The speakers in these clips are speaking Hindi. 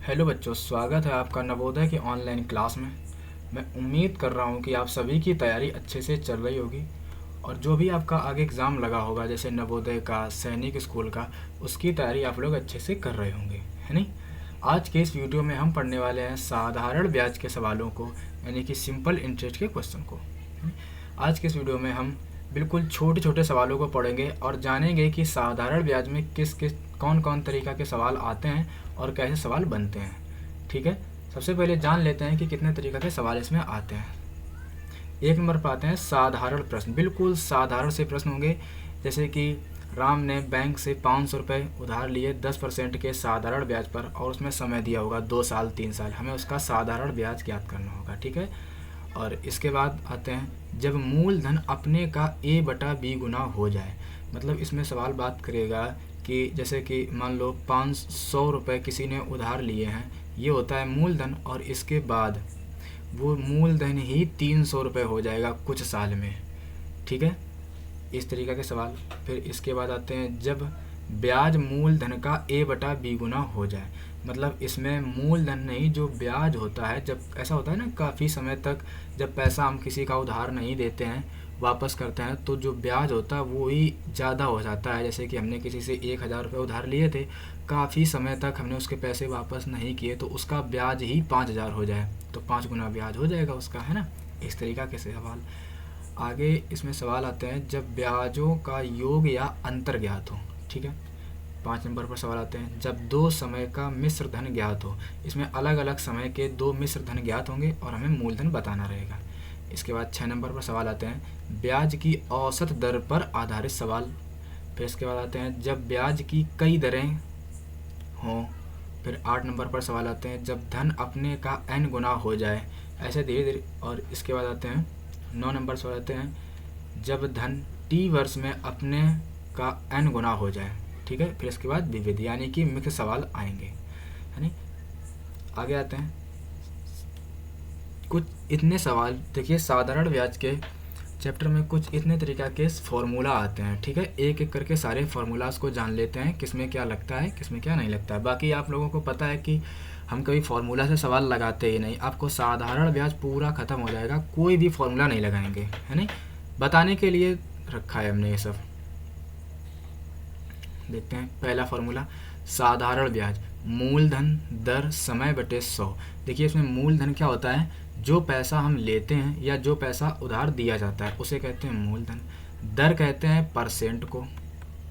हेलो बच्चों, स्वागत है आपका नवोदय की ऑनलाइन क्लास में। मैं उम्मीद कर रहा हूँ कि आप सभी की तैयारी अच्छे से चल रही होगी और जो भी आपका आगे एग्ज़ाम लगा होगा जैसे नवोदय का, सैनिक स्कूल का, उसकी तैयारी आप लोग अच्छे से कर रहे होंगे, है नहीं। आज के इस वीडियो में हम पढ़ने वाले हैं साधारण ब्याज के सवालों को, यानी कि सिंपल इंटरेस्ट के क्वेश्चन को। आज के इस वीडियो में हम बिल्कुल छोटे छोटे सवालों को पढ़ेंगे और जानेंगे कि साधारण ब्याज में किस किस कौन कौन तरीक़ा के सवाल आते हैं और कैसे सवाल बनते हैं। ठीक है, सबसे पहले जान लेते हैं कि कितने तरीक़ा के सवाल इसमें आते हैं। एक नंबर पर आते हैं साधारण प्रश्न। बिल्कुल साधारण से प्रश्न होंगे, जैसे कि राम ने बैंक से 500 रुपये उधार लिए 10% के साधारण ब्याज पर और उसमें समय दिया होगा 2 साल 3 साल, हमें उसका साधारण ब्याज ज्ञात करना होगा। ठीक है, और इसके बाद आते हैं जब मूलधन अपने का a/b गुना हो जाए। मतलब इसमें सवाल बात करेगा कि जैसे कि मान लो 500 रुपये किसी ने उधार लिए हैं, ये होता है मूलधन, और इसके बाद वो मूलधन ही 300 रुपये हो जाएगा कुछ साल में। ठीक है, इस तरीक़ा के सवाल। फिर इसके बाद आते हैं जब ब्याज मूलधन का a/b गुना हो जाए। मतलब इसमें मूलधन नहीं, जो ब्याज होता है, जब ऐसा होता है ना काफ़ी समय तक जब पैसा हम किसी का उधार नहीं देते हैं, वापस करते हैं, तो जो ब्याज होता है वो ही ज़्यादा हो जाता है। जैसे कि हमने किसी से 1000 रुपये उधार लिए थे, काफ़ी समय तक हमने उसके पैसे वापस नहीं किए, तो उसका ब्याज ही 5000 हो जाए, तो 5 गुना ब्याज हो जाएगा उसका, है ना। इस तरीक़ा के सवाल। आगे इसमें सवाल आते हैं जब ब्याजों का योग या अंतर ज्ञात हो। ठीक है, 5 नंबर पर सवाल आते हैं जब 2 समय का मिश्र धन ज्ञात हो। इसमें अलग अलग समय के 2 मिश्र धन ज्ञात होंगे और हमें मूलधन बताना रहेगा। इसके बाद 6 नंबर पर सवाल आते हैं ब्याज की औसत दर पर आधारित सवाल। फिर इसके बाद आते हैं जब ब्याज की कई दरें हों। फिर 8 नंबर पर सवाल आते हैं जब धन अपने का n गुना हो जाए, ऐसे धीरे धीरे। और इसके बाद आते हैं 9 नंबर सवाल आते हैं जब धन t वर्ष में अपने का n गुना हो जाए। ठीक है, फिर इसके बाद विविध यानी कि मुख्य सवाल आएंगे, है नहीं। आगे आते हैं कुछ इतने सवाल। देखिए साधारण ब्याज के चैप्टर में कुछ इतने तरीक़ा के फॉर्मूला आते हैं। ठीक है, एक एक करके सारे फार्मूलाज को जान लेते हैं, किसमें क्या लगता है किसमें क्या नहीं लगता है। बाकी आप लोगों को पता है कि हम कभी फार्मूला से सवाल लगाते ही नहीं। आपको साधारण ब्याज पूरा ख़त्म हो जाएगा, कोई भी फार्मूला नहीं लगाएंगे, है नहीं। बताने के लिए रखा है हमने ये सब। देखते हैं पहला फार्मूला साधारण ब्याज, मूलधन दर समय बटे 100। देखिए इसमें मूलधन क्या होता है, जो पैसा हम लेते हैं या जो पैसा उधार दिया जाता है उसे कहते हैं मूलधन। दर कहते हैं परसेंट को।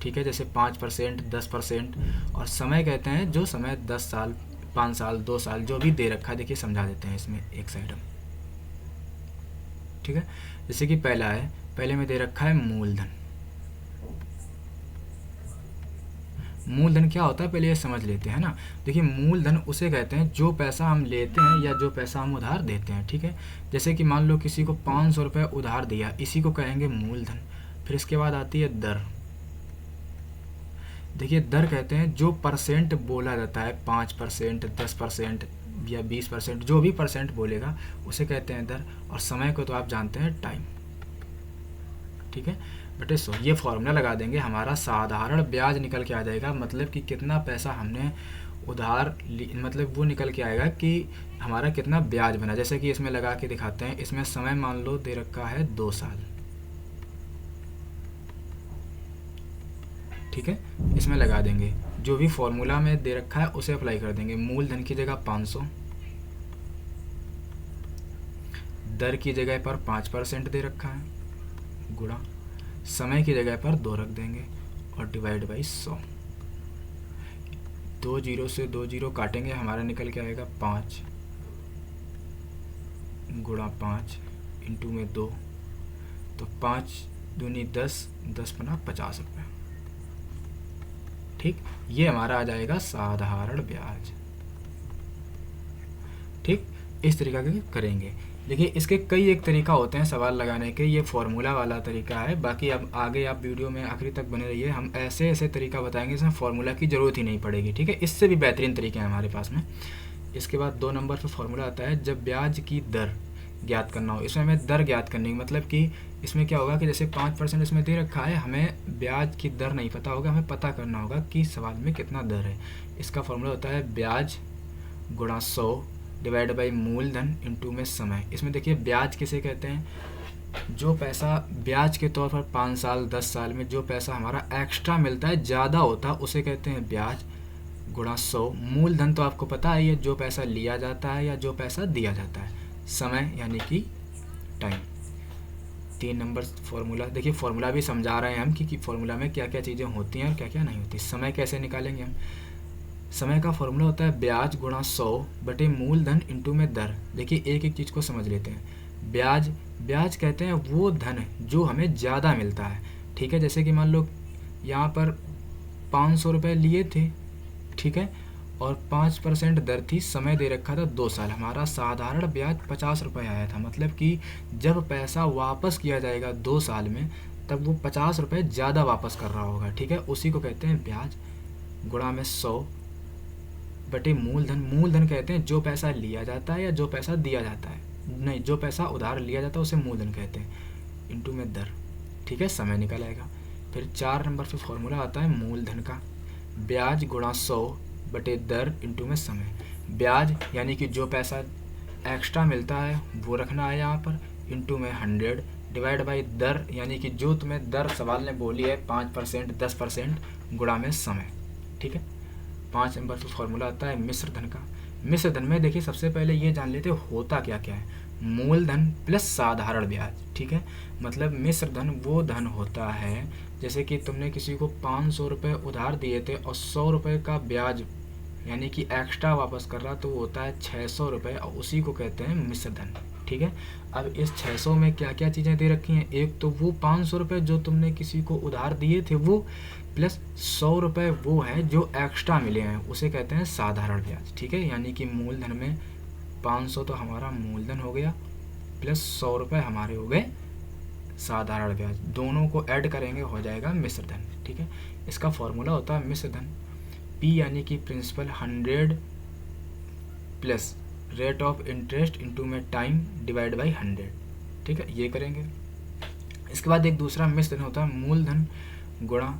ठीक है, जैसे 5%, 10%। और समय कहते हैं जो समय 10 साल, 5 साल, 2 साल जो भी दे रखा है। देखिए समझा देते हैं इसमें एक साइड हम। ठीक है, जैसे कि पहला है, पहले में दे रखा है मूलधन। मूलधन क्या होता है पहले ये समझ लेते हैं ना। देखिए मूलधन उसे कहते हैं जो पैसा हम लेते हैं या जो पैसा हम उधार देते हैं। ठीक है, जैसे कि मान लो किसी को 500 रुपये उधार दिया, इसी को कहेंगे मूलधन। फिर इसके बाद आती है दर। देखिए दर कहते हैं जो परसेंट बोला जाता है, 5%, 10% या 20%, जो भी परसेंट बोलेगा उसे कहते हैं दर। और समय को तो आप जानते हैं टाइम। ठीक है बटे 100, ये फॉर्मूला लगा देंगे, हमारा साधारण ब्याज निकल के आ जाएगा। मतलब कि कितना पैसा हमने उधार मतलब वो निकल के आएगा कि हमारा कितना ब्याज बना। जैसे कि इसमें लगा के दिखाते हैं, इसमें समय मान लो दे रखा है 2 साल। ठीक है, इसमें लगा देंगे जो भी फॉर्मूला में दे रखा है उसे अप्लाई कर देंगे। मूलधन की जगह 500, दर की जगह पर 5% दे रखा है, गुणा समय की जगह पर 2 रख देंगे और डिवाइड बाई 100। 2 जीरो से 2 जीरो काटेंगे, हमारा निकल के आएगा 5 गुणा 5 इंटू में 2, तो 5 दूनी 10, 10 बना 50 रुपये। ठीक, ये हमारा आ जाएगा साधारण ब्याज। ठीक, इस तरीका के करेंगे। देखिए इसके कई एक तरीका होते हैं सवाल लगाने के, ये फार्मूला वाला तरीका है। बाकी अब आगे आप वीडियो में आखिरी तक बने रहिए, हम ऐसे ऐसे तरीका बताएंगे जिसमें फार्मूला की ज़रूरत ही नहीं पड़ेगी। ठीक है, इससे भी बेहतरीन तरीके हैं हमारे पास में। इसके बाद 2 नंबर पर फार्मूला आता है जब ब्याज की दर ज्ञात करना हो। इसमें हमें दर ज्ञात करनी है, मतलब कि इसमें क्या होगा कि जैसे 5% इसमें दे रखा है, हमें ब्याज की दर नहीं पता होगा, हमें पता करना होगा कि सवाल में कितना दर है। इसका फार्मूला होता है ब्याज गुणा 100 डिवाइड बाई मूलधन इंटू में समय। इसमें देखिए ब्याज किसे कहते हैं, जो पैसा ब्याज के तौर पर 5 साल 10 साल में जो पैसा हमारा एक्स्ट्रा मिलता है, ज़्यादा होता है, उसे कहते हैं ब्याज, गुणा 100। मूलधन तो आपको पता है, ये जो पैसा लिया जाता है या जो पैसा दिया जाता है। समय यानी कि टाइम। 3 नंबर फॉर्मूला, देखिए फॉर्मूला भी समझा रहे हैं हम कि फॉर्मूला में क्या क्या चीज़ें होती हैं और क्या क्या नहीं होती। समय कैसे निकालेंगे हम, समय का फॉर्मूला होता है ब्याज गुणा 100 बटे मूलधन इंटू में दर। देखिए एक एक चीज़ को समझ लेते हैं। ब्याज, ब्याज कहते हैं वो धन जो हमें ज़्यादा मिलता है, ठीक है। जैसे कि मान लो यहाँ पर 500 रुपये लिए थे, ठीक है, और 5% दर थी, समय दे रखा था 2 साल, हमारा साधारण ब्याज 50 रुपये आया था। मतलब कि जब पैसा वापस किया जाएगा 2 साल में, तब वो 50 रुपये ज़्यादा वापस कर रहा होगा, ठीक है, उसी को कहते हैं ब्याज। गुणा में 100 बटे मूलधन, मूलधन कहते हैं जो पैसा लिया जाता है या जो पैसा दिया जाता है, नहीं, जो पैसा उधार लिया जाता है उसे मूलधन कहते हैं, इंटू में दर, ठीक है, समय निकल आएगा। फिर 4 नंबर पे फॉर्मूला आता है मूलधन का, ब्याज गुणा 100 बटे दर इंटू में समय। ब्याज यानी कि जो पैसा एक्स्ट्रा मिलता है वो रखना है यहाँ पर, इंटू में 100 डिवाइड बाई दर यानी कि जो तुम्हें दर सवाल ने बोली है 5% 10%, गुणा में समय, ठीक है। 5 नंबर पर फॉर्मूला आता है मिश्र धन का। मिश्र धन में देखिए सबसे पहले ये जान लेते होता क्या क्या है, मूलधन प्लस साधारण ब्याज, ठीक है। मतलब मिश्र धन वो धन होता है, जैसे कि तुमने किसी को 500 रुपये उधार दिए थे और 100 रुपये का ब्याज यानी कि एक्स्ट्रा वापस कर रहा, तो वो होता है 600 रुपये, और उसी को कहते हैं मिश्र धन, ठीक है। अब इस 600 में क्या क्या चीज़ें दे रखी हैं, एक तो वो 500 रुपये जो तुमने किसी को उधार दिए थे वो, प्लस 100 रुपये वो है जो एक्स्ट्रा मिले हैं, उसे कहते हैं साधारण ब्याज, ठीक है। यानी कि मूलधन में 500 तो हमारा मूलधन हो गया, प्लस 100 रुपये हमारे हो गए साधारण ब्याज, दोनों को ऐड करेंगे हो जाएगा मिश्र धन, ठीक है। इसका फॉर्मूला होता है मिश्र धन, पी यानी कि principal 100 plus rate of interest into में टाइम डिवाइड बाई 100, ठीक है, ये करेंगे। इसके बाद एक दूसरा मिश्र धन होता है मूलधन गुणा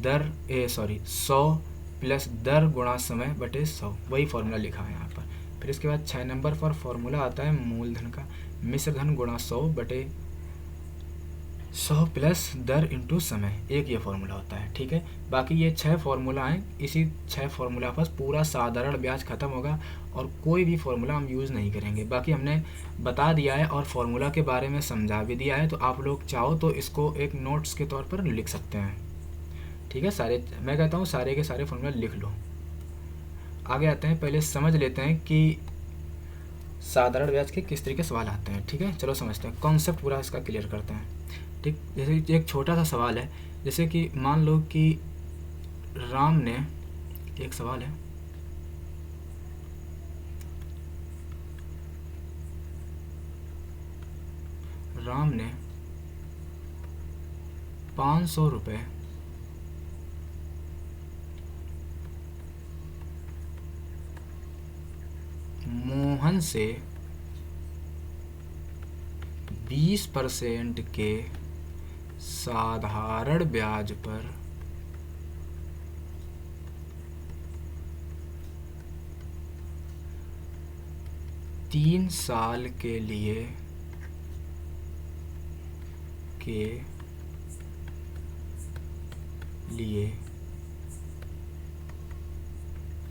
दर 100 प्लस दर गुणा समय बटे 100, वही फॉर्मूला लिखा है यहाँ पर। फिर इसके बाद 6 नंबर पर फॉर्मूला आता है मूलधन का, मिश्र धन गुणा 100 बटे 100 प्लस दर इंटू समय, एक ये फॉर्मूला होता है, ठीक है। बाकी ये 6 फॉर्मूला हैं, इसी 6 फॉर्मूला पर पूरा साधारण ब्याज खत्म होगा और कोई भी फॉर्मूला हम यूज़ नहीं करेंगे। बाकी हमने बता दिया है और फॉर्मूला के बारे में समझा भी दिया है, तो आप लोग चाहो तो इसको एक नोट्स के तौर पर लिख सकते हैं, ठीक है। सारे, मैं कहता हूँ सारे के सारे फॉर्मूला लिख लो। आगे आते हैं, पहले समझ लेते हैं कि साधारण ब्याज के किस तरीके सवाल आते हैं, ठीक है। चलो समझते हैं, कॉन्सेप्ट पूरा इसका क्लियर करते हैं, ठीक। जैसे एक छोटा सा सवाल है, जैसे कि मान लो कि राम ने, एक सवाल है, राम ने 500 रुपये मोहन से 20% के साधारण ब्याज पर 3 साल के लिए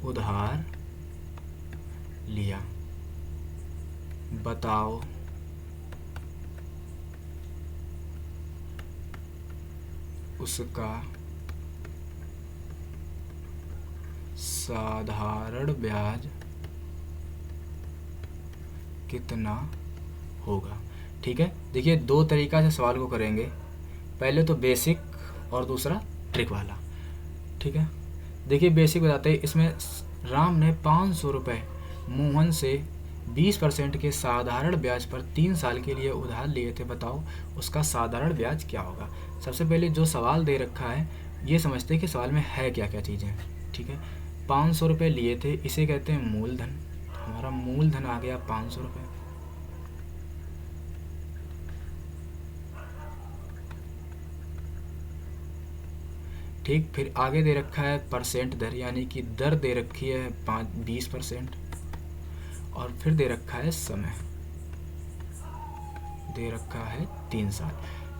उधार लिया, बताओ उसका साधारण ब्याज कितना होगा, ठीक है। देखिए 2 तरीका से सवाल को करेंगे, पहले तो बेसिक और दूसरा ट्रिक वाला, ठीक है। देखिए बेसिक बताते हैं, इसमें राम ने 500 रुपये मोहन से 20% के साधारण ब्याज पर 3 साल के लिए उधार लिए थे, बताओ उसका साधारण ब्याज क्या होगा। सबसे पहले जो सवाल दे रखा है ये समझते हैं कि सवाल में है क्या क्या चीज़ें, ठीक है। 500 रुपये लिए थे, इसे कहते हैं मूलधन, हमारा मूलधन आ गया 500 रुपये, ठीक। फिर आगे दे रखा है परसेंट दर, यानी कि दर दे रखी है 20%, और फिर दे रखा है समय, दे रखा है 3 साल।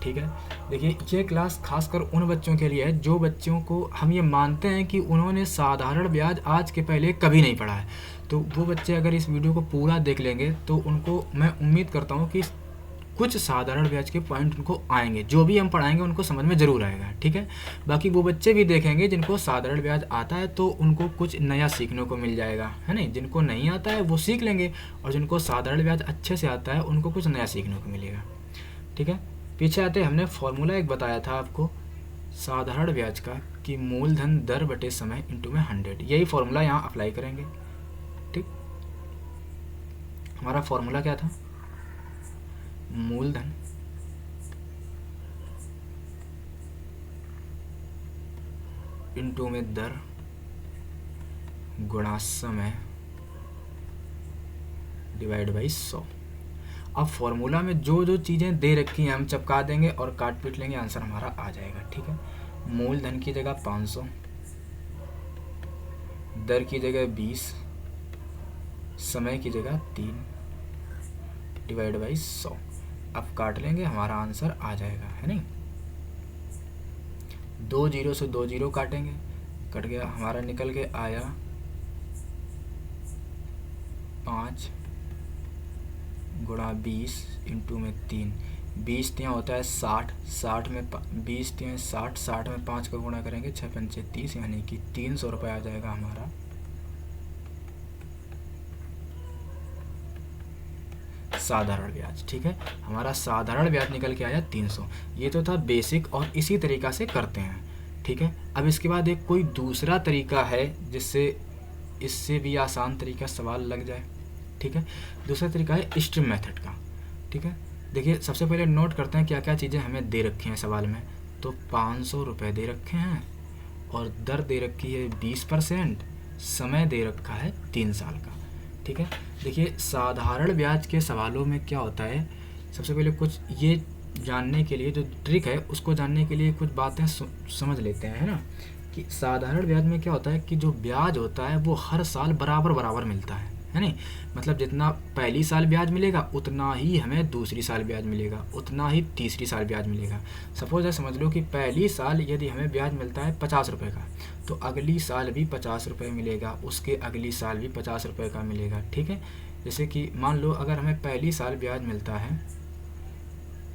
ठीक है, देखिए ये क्लास खासकर उन बच्चों के लिए है जो बच्चों को हम ये मानते हैं कि उन्होंने साधारण ब्याज आज के पहले कभी नहीं पढ़ा है। तो वो बच्चे अगर इस वीडियो को पूरा देख लेंगे तो उनको मैं उम्मीद करता हूँ कि कुछ साधारण ब्याज के पॉइंट उनको आएंगे, जो भी हम पढ़ाएंगे उनको समझ में ज़रूर आएगा। ठीक है, बाकी वो बच्चे भी देखेंगे जिनको साधारण ब्याज आता है तो उनको कुछ नया सीखने को मिल जाएगा, है नहीं। जिनको नहीं आता है वो सीख लेंगे, और जिनको साधारण ब्याज अच्छे से आता है उनको कुछ नया सीखने को मिलेगा। ठीक है, पीछे आते हमने फॉर्मूला एक बताया था आपको साधारण ब्याज का कि मूलधन दर बटे समय इंटू में 100, यही फॉर्मूला यहाँ अप्लाई करेंगे। ठीक, हमारा फॉर्मूला क्या था, मूलधन इंटू में दर गुणा समय डिवाइड बाई 100। अब फॉर्मूला में जो जो चीज़ें दे रखी हैं हम चपका देंगे और काट पीट लेंगे, आंसर हमारा आ जाएगा। ठीक है, मूलधन की जगह 500, दर की जगह 20, समय की जगह 3 डिवाइड बाई 100। अब काट लेंगे, हमारा आंसर आ जाएगा, है नहीं। 2 जीरो से 2 जीरो काटेंगे, कट गया, हमारा निकल के आया 5 गुणा 20 इंटू में 3। 20 तियाँ होता है 60, 60 में 20 तियाँ 60, 60 में 5 का गुणा करेंगे 6 पंचे 30, यानी कि 300 रुपये आ जाएगा हमारा साधारण ब्याज। ठीक है, हमारा साधारण ब्याज निकल के आया 300। ये तो था बेसिक और इसी तरीक़ा से करते हैं। ठीक है, अब इसके बाद एक कोई दूसरा तरीका है जिससे इससे भी आसान तरीका सवाल लग जाए। ठीक है, दूसरा तरीका है स्ट्रीम मेथड का। ठीक है, देखिए सबसे पहले नोट करते हैं क्या क्या चीज़ें हमें दे रखी हैं सवाल में। तो 500 रुपये दे रखे हैं और दर दे रखी है 20%, समय दे रखा है 3 साल का। ठीक है, देखिए साधारण ब्याज के सवालों में क्या होता है, सबसे पहले कुछ ये जानने के लिए जो ट्रिक है उसको जानने के लिए कुछ बातें समझ लेते हैं, है ना। कि साधारण ब्याज में क्या होता है कि जो ब्याज होता है वो हर साल बराबर बराबर मिलता है नहीं। मतलब जितना पहली साल ब्याज मिलेगा उतना ही हमें दूसरी साल ब्याज मिलेगा, उतना ही तीसरी साल ब्याज मिलेगा। सपोज है समझ लो कि पहली साल यदि हमें ब्याज मिलता है 50 रुपये का, तो अगली साल भी 50 रुपये मिलेगा, उसके अगली साल भी 50 रुपये का मिलेगा। ठीक है, जैसे कि मान लो अगर हमें पहली साल ब्याज मिलता है,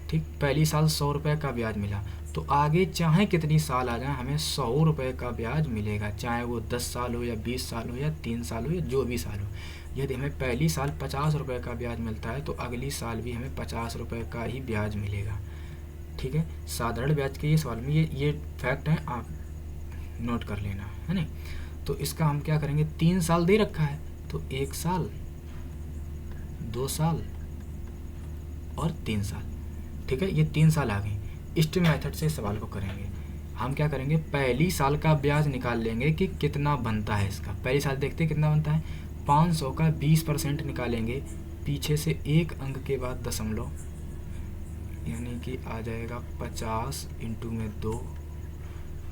ठीक, पहली साल 100 रुपये का ब्याज मिला, तो आगे चाहे कितनी साल आ जाए हमें 100 रुपये का ब्याज मिलेगा, चाहे वो 10 साल हो या 20 साल हो या 3 साल हो या जो भी साल हो। यदि हमें पहली साल 50 रुपये का ब्याज मिलता है तो अगली साल भी हमें 50 रुपये का ही ब्याज मिलेगा। ठीक है, साधारण ब्याज के ये सवाल में ये फैक्ट है, आप नोट कर लेना, है नहीं। तो इसका हम क्या करेंगे, 3 साल दे रखा है तो 1 साल, 2 साल और 3 साल। ठीक है, ये 3 साल आ गए। स्ट्रीम मेथड से सवाल को करेंगे। हम क्या करेंगे, पहली साल का ब्याज निकाल लेंगे कि कितना बनता है इसका। पहली साल देखते हैं कितना बनता है, 500 का 20% निकालेंगे, पीछे से एक अंक के बाद दशमलव, यानी कि आ जाएगा 50 इंटू में 2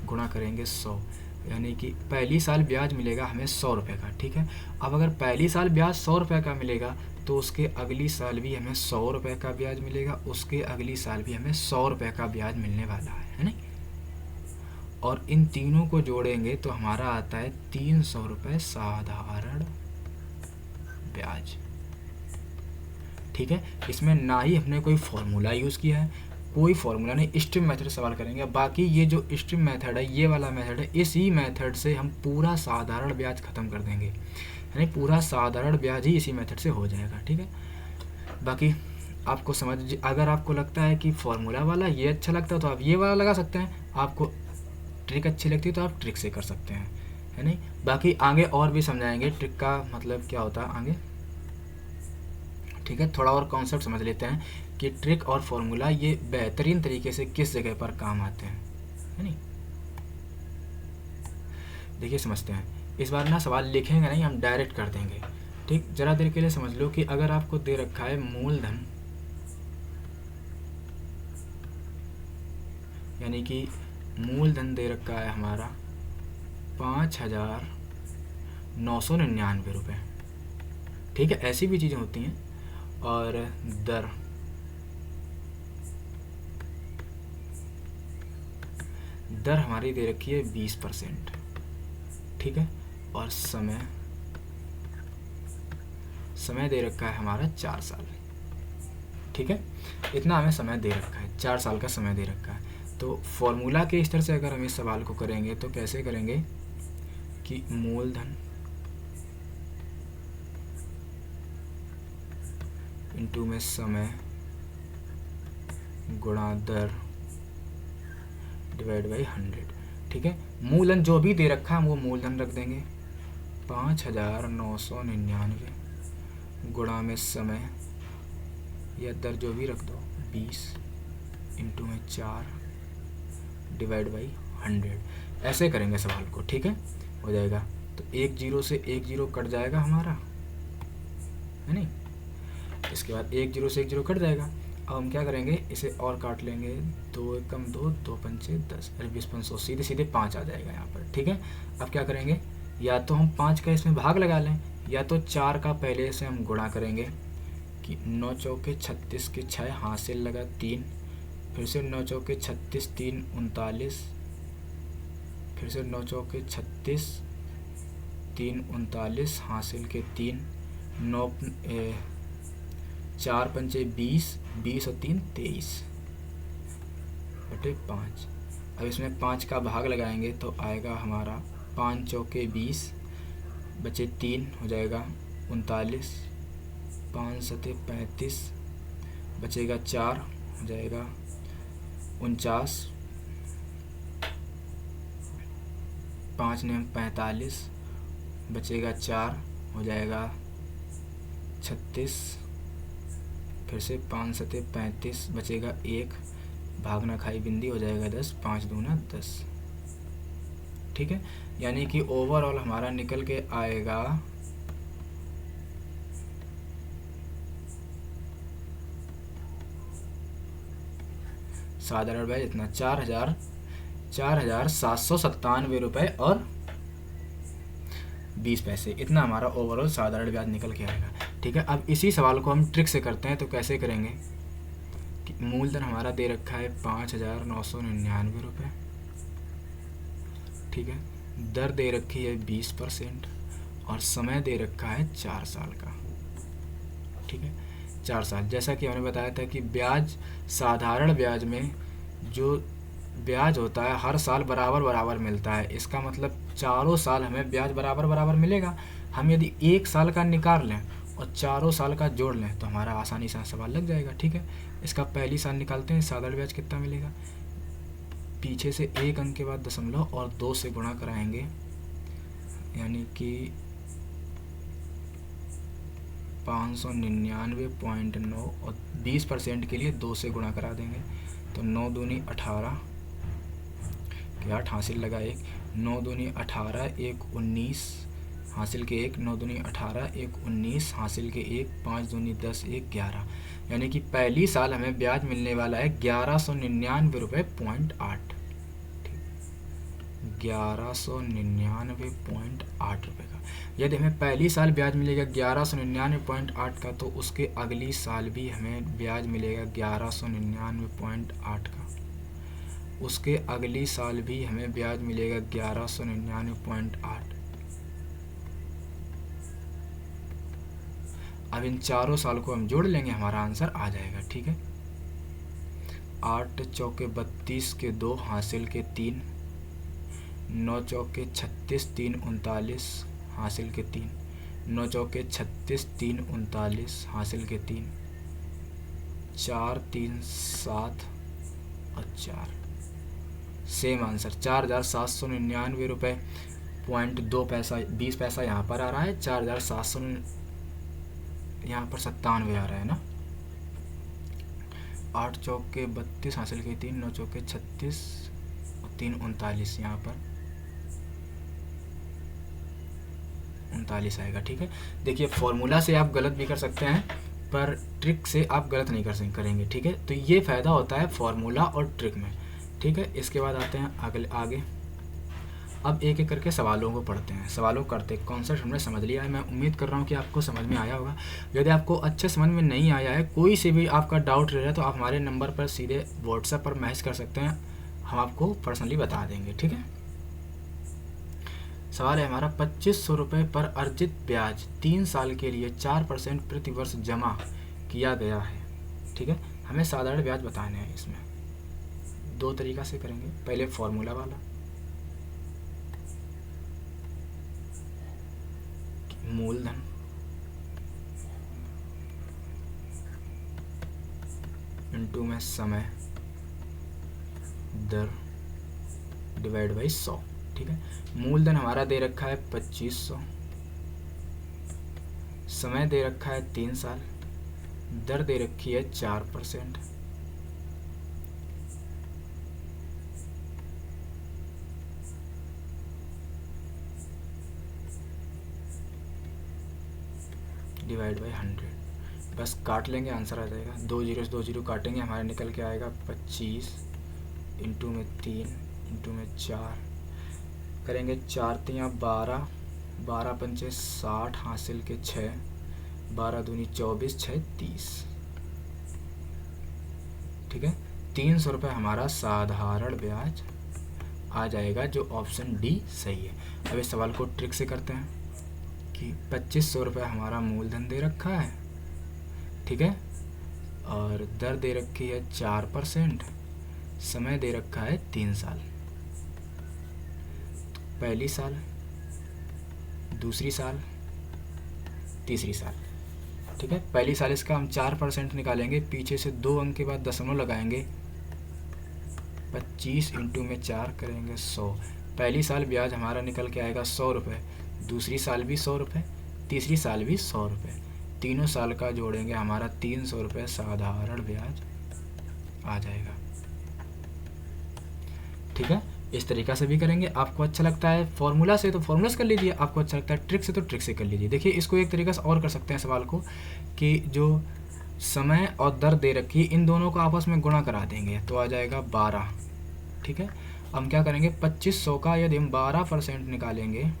गुणा करेंगे 100, यानी कि पहली साल ब्याज मिलेगा हमें 100 रुपये का। ठीक है, अब अगर पहली साल ब्याज 100 रुपये का मिलेगा तो उसके अगली साल भी हमें 100 रुपये का ब्याज मिलेगा, उसके अगली साल भी हमें 100 रुपये का ब्याज मिलने वाला है नहीं। और इन तीनों को जोड़ेंगे तो हमारा आता है 300 रुपये साधारण ब्याज। ठीक है, इसमें ना ही हमने कोई फॉर्मूला यूज़ किया है, कोई फॉर्मूला नहीं, स्ट्रीम मेथड सवाल करेंगे। बाकी ये जो स्ट्रीम मेथड है, ये वाला मेथड है, इसी मेथड से हम पूरा साधारण ब्याज ख़त्म कर देंगे, यानी पूरा साधारण ब्याज ही इसी मेथड से हो जाएगा। ठीक है, बाकी आपको समझ, अगर आपको लगता है कि फॉर्मूला वाला ये अच्छा लगता है तो आप ये वाला लगा सकते हैं, आपको ट्रिक अच्छी लगती है तो आप ट्रिक से कर सकते हैं, है नहीं। बाकी आगे और भी समझाएंगे ट्रिक का मतलब क्या होता है आगे। ठीक है, थोड़ा और कॉन्सेप्ट समझ लेते हैं कि ट्रिक और फॉर्मूला ये बेहतरीन तरीके से किस जगह पर काम आते हैं, है नहीं। देखिए समझते हैं, इस बार ना सवाल लिखेंगे नहीं, हम डायरेक्ट कर देंगे। ठीक, ज़रा देर के लिए समझ लो कि अगर आपको दे रखा है मूलधन, यानी कि मूलधन दे रखा है हमारा 5,999 रुपये। ठीक है, ऐसी भी चीज़ें होती हैं। और दर दर हमारी दे रखी है 20%, ठीक है। और समय दे रखा है हमारा 4 साल, ठीक है। इतना हमें समय दे रखा है, 4 साल का समय दे रखा है। तो फॉर्मूला के इस तरह से अगर हम इस सवाल को करेंगे तो कैसे करेंगे कि मूलधन इंटू में समय गुणा दर डिवाइड बाई 100, ठीक है। मूलधन जो भी दे रखा है वो मूलधन रख देंगे 5999 गुणा में समय या दर जो भी रख दो 20 इंटू में 4 डिवाइड बाई 100, ऐसे करेंगे सवाल को, ठीक है। हो जाएगा तो 1 0 से 1 0 कट जाएगा हमारा, है नहीं। इसके बाद 1 0 से 1 0 कट जाएगा। अब हम क्या करेंगे, इसे और काट लेंगे, 2 एकम 2, 2 पंचे 10, अरे 20 500, सीधे सीधे 5 आ जाएगा यहाँ पर, ठीक है। अब क्या करेंगे, या तो हम 5 का इसमें भाग लगा लें, या तो 4 का पहले से हम गुणा करेंगे कि 9 चौके 36 के 6 हासिल लगा 3, फिर से 9 चौके 36 3 39, फिर से 9 चौके 36 3 39 हासिल के 3, 9 4 पंचे 20, 20 और 3 23 बटे 5। अब इसमें 5 का भाग लगाएंगे तो आएगा हमारा 5 चौके 20 बचे 3 हो जाएगा 39, 5 सते 35 बचेगा 4 हो जाएगा 49, 5 ने 45 बचेगा 4 हो जाएगा 36, फिर से 5 सते 35 बचेगा 1, भागना खाई बिंदी हो जाएगा 10, 5 दूना 10, ठीक है। यानी कि ओवरऑल हमारा निकल के आएगा साधारण ब्याज इतना 4,797 रुपये और 20 पैसे, इतना हमारा ओवरऑल साधारण ब्याज निकल के आएगा, ठीक है। अब इसी सवाल को हम ट्रिक से करते हैं, तो कैसे करेंगे कि मूलधन हमारा दे रखा है 5,999 रुपये, ठीक है। दर दे रखी है 20% और समय दे रखा है 4 साल का, ठीक है, 4 साल। जैसा कि हमने बताया था कि ब्याज, साधारण ब्याज में जो ब्याज होता है हर साल बराबर बराबर मिलता है, इसका मतलब चारों साल हमें ब्याज बराबर बराबर मिलेगा। हम यदि 1 साल का निकाल लें और चारों साल का जोड़ लें तो हमारा आसानी से सवाल लग जाएगा, ठीक है। इसका पहली साल निकालते हैं, साधारण ब्याज कितना मिलेगा, पीछे से 1 अंक के बाद दशमलव और 2 से गुणा कराएंगे, यानी कि 599.9 और 20% के लिए 2 से गुणा करा देंगे तो 9 दूनी 18 के 8 हासिल लगा 1, 9 दूनी 18 1 19 हासिल के 1, 9 दूनी 18 1 19 हासिल के 1, 5 दूनी 10 1 11, यानी कि पहली साल हमें ब्याज मिलने वाला है 1199.8 रुपये, 1199.8 रुपये का। यदि हमें पहली साल ब्याज मिलेगा 1199.8 का, तो उसके अगली साल भी हमें ब्याज मिलेगा 1199.8 का, उसके अगली साल भी हमें ब्याज मिलेगा 1199.8। अब इन चारों साल को हम जोड़ लेंगे, हमारा आंसर आ जाएगा, ठीक है। 8 चौके 32 के 2 हासिल के 3, 9 चौके 36 3 39 हासिल के 3, 9 चौके 36 3 39 हासिल के 3, 4 3 7 और 4, सेम आंसर 4,799 रुपये पॉइंट 2 पैसा 20 पैसा यहाँ पर आ रहा है, 4,700 यहाँ पर 97 आ रहा है ना। 8 चौके 32 हासिल के 3, 9 चौके 36 और 3 39, यहाँ पर 39 आएगा, ठीक है। देखिए फॉर्मूला से आप गलत भी कर सकते हैं पर ट्रिक से आप गलत नहीं करेंगे, ठीक है। तो ये फ़ायदा होता है फॉर्मूला और ट्रिक में, ठीक है। इसके बाद आते हैं आगे। अब एक एक करके सवालों को पढ़ते हैं, सवालों को करते, कॉन्सेप्ट हमने समझ लिया है। मैं उम्मीद कर रहा हूँ कि आपको समझ में आया होगा। यदि आपको अच्छे समझ में नहीं आया है, कोई से भी आपका डाउट रह रहा है, तो आप हमारे नंबर पर सीधे व्हाट्सएप पर मैसेज कर सकते हैं, हम आपको पर्सनली बता देंगे, ठीक है। सवाल है हमारा, 2500 रुपये पर अर्जित ब्याज 3 साल के लिए 4% प्रति वर्ष जमा किया गया है, ठीक है। हमें साधारण ब्याज बताने हैं। इसमें दो तरीका से करेंगे। पहले फॉर्मूला वाला, मूलधन इनटू में समय दर डिवाइड बाई 100, ठीक है। मूलधन हमारा दे रखा है 2500, समय दे रखा है 3 साल, दर दे रखी है 4%, डिवाइड बाई 100। बस काट लेंगे, आंसर आ जाएगा। 2 जीरो से 2 जीरो काटेंगे, हमारे निकल के आएगा 25 इंटू में 3 इंटू में 4 करेंगे, 4 तियाँ 12, 12 पंचे 60, हासिल के 6, 12 दूनी 24, 6 30, ठीक है। 300 रुपये हमारा साधारण ब्याज आ जाएगा, जो ऑप्शन डी सही है। अब इस सवाल को ट्रिक से करते हैं कि 2500 रुपये हमारा मूलधन दे रखा है, ठीक है, और दर दे रखी है 4%, समय दे रखा है 3 साल। पहली साल, दूसरी साल, तीसरी साल, ठीक है। पहली साल इसका हम 4% निकालेंगे, पीछे से 2 अंक के बाद दशमलव लगाएंगे, 25 इंटू में 4 करेंगे 100। पहली साल ब्याज हमारा निकल के आएगा 100 रुपये, दूसरी साल भी 100 रुपये, तीसरी साल भी 100 रुपये, तीनों साल का जोड़ेंगे, हमारा 300 रुपये साधारण ब्याज आ जाएगा, ठीक है। इस तरीक़ा से भी करेंगे। आपको अच्छा लगता है फॉर्मूला से तो फॉर्मूला से कर लीजिए, आपको अच्छा लगता है ट्रिक से तो ट्रिक से कर लीजिए। देखिए, इसको एक तरीक़ा से और कर सकते हैं सवाल को, कि जो समय और दर दे रखी इन दोनों को आपस में गुणा करा देंगे तो आ जाएगा 12, ठीक है। हम क्या करेंगे, 2500 का यदि हम 12% निकालेंगे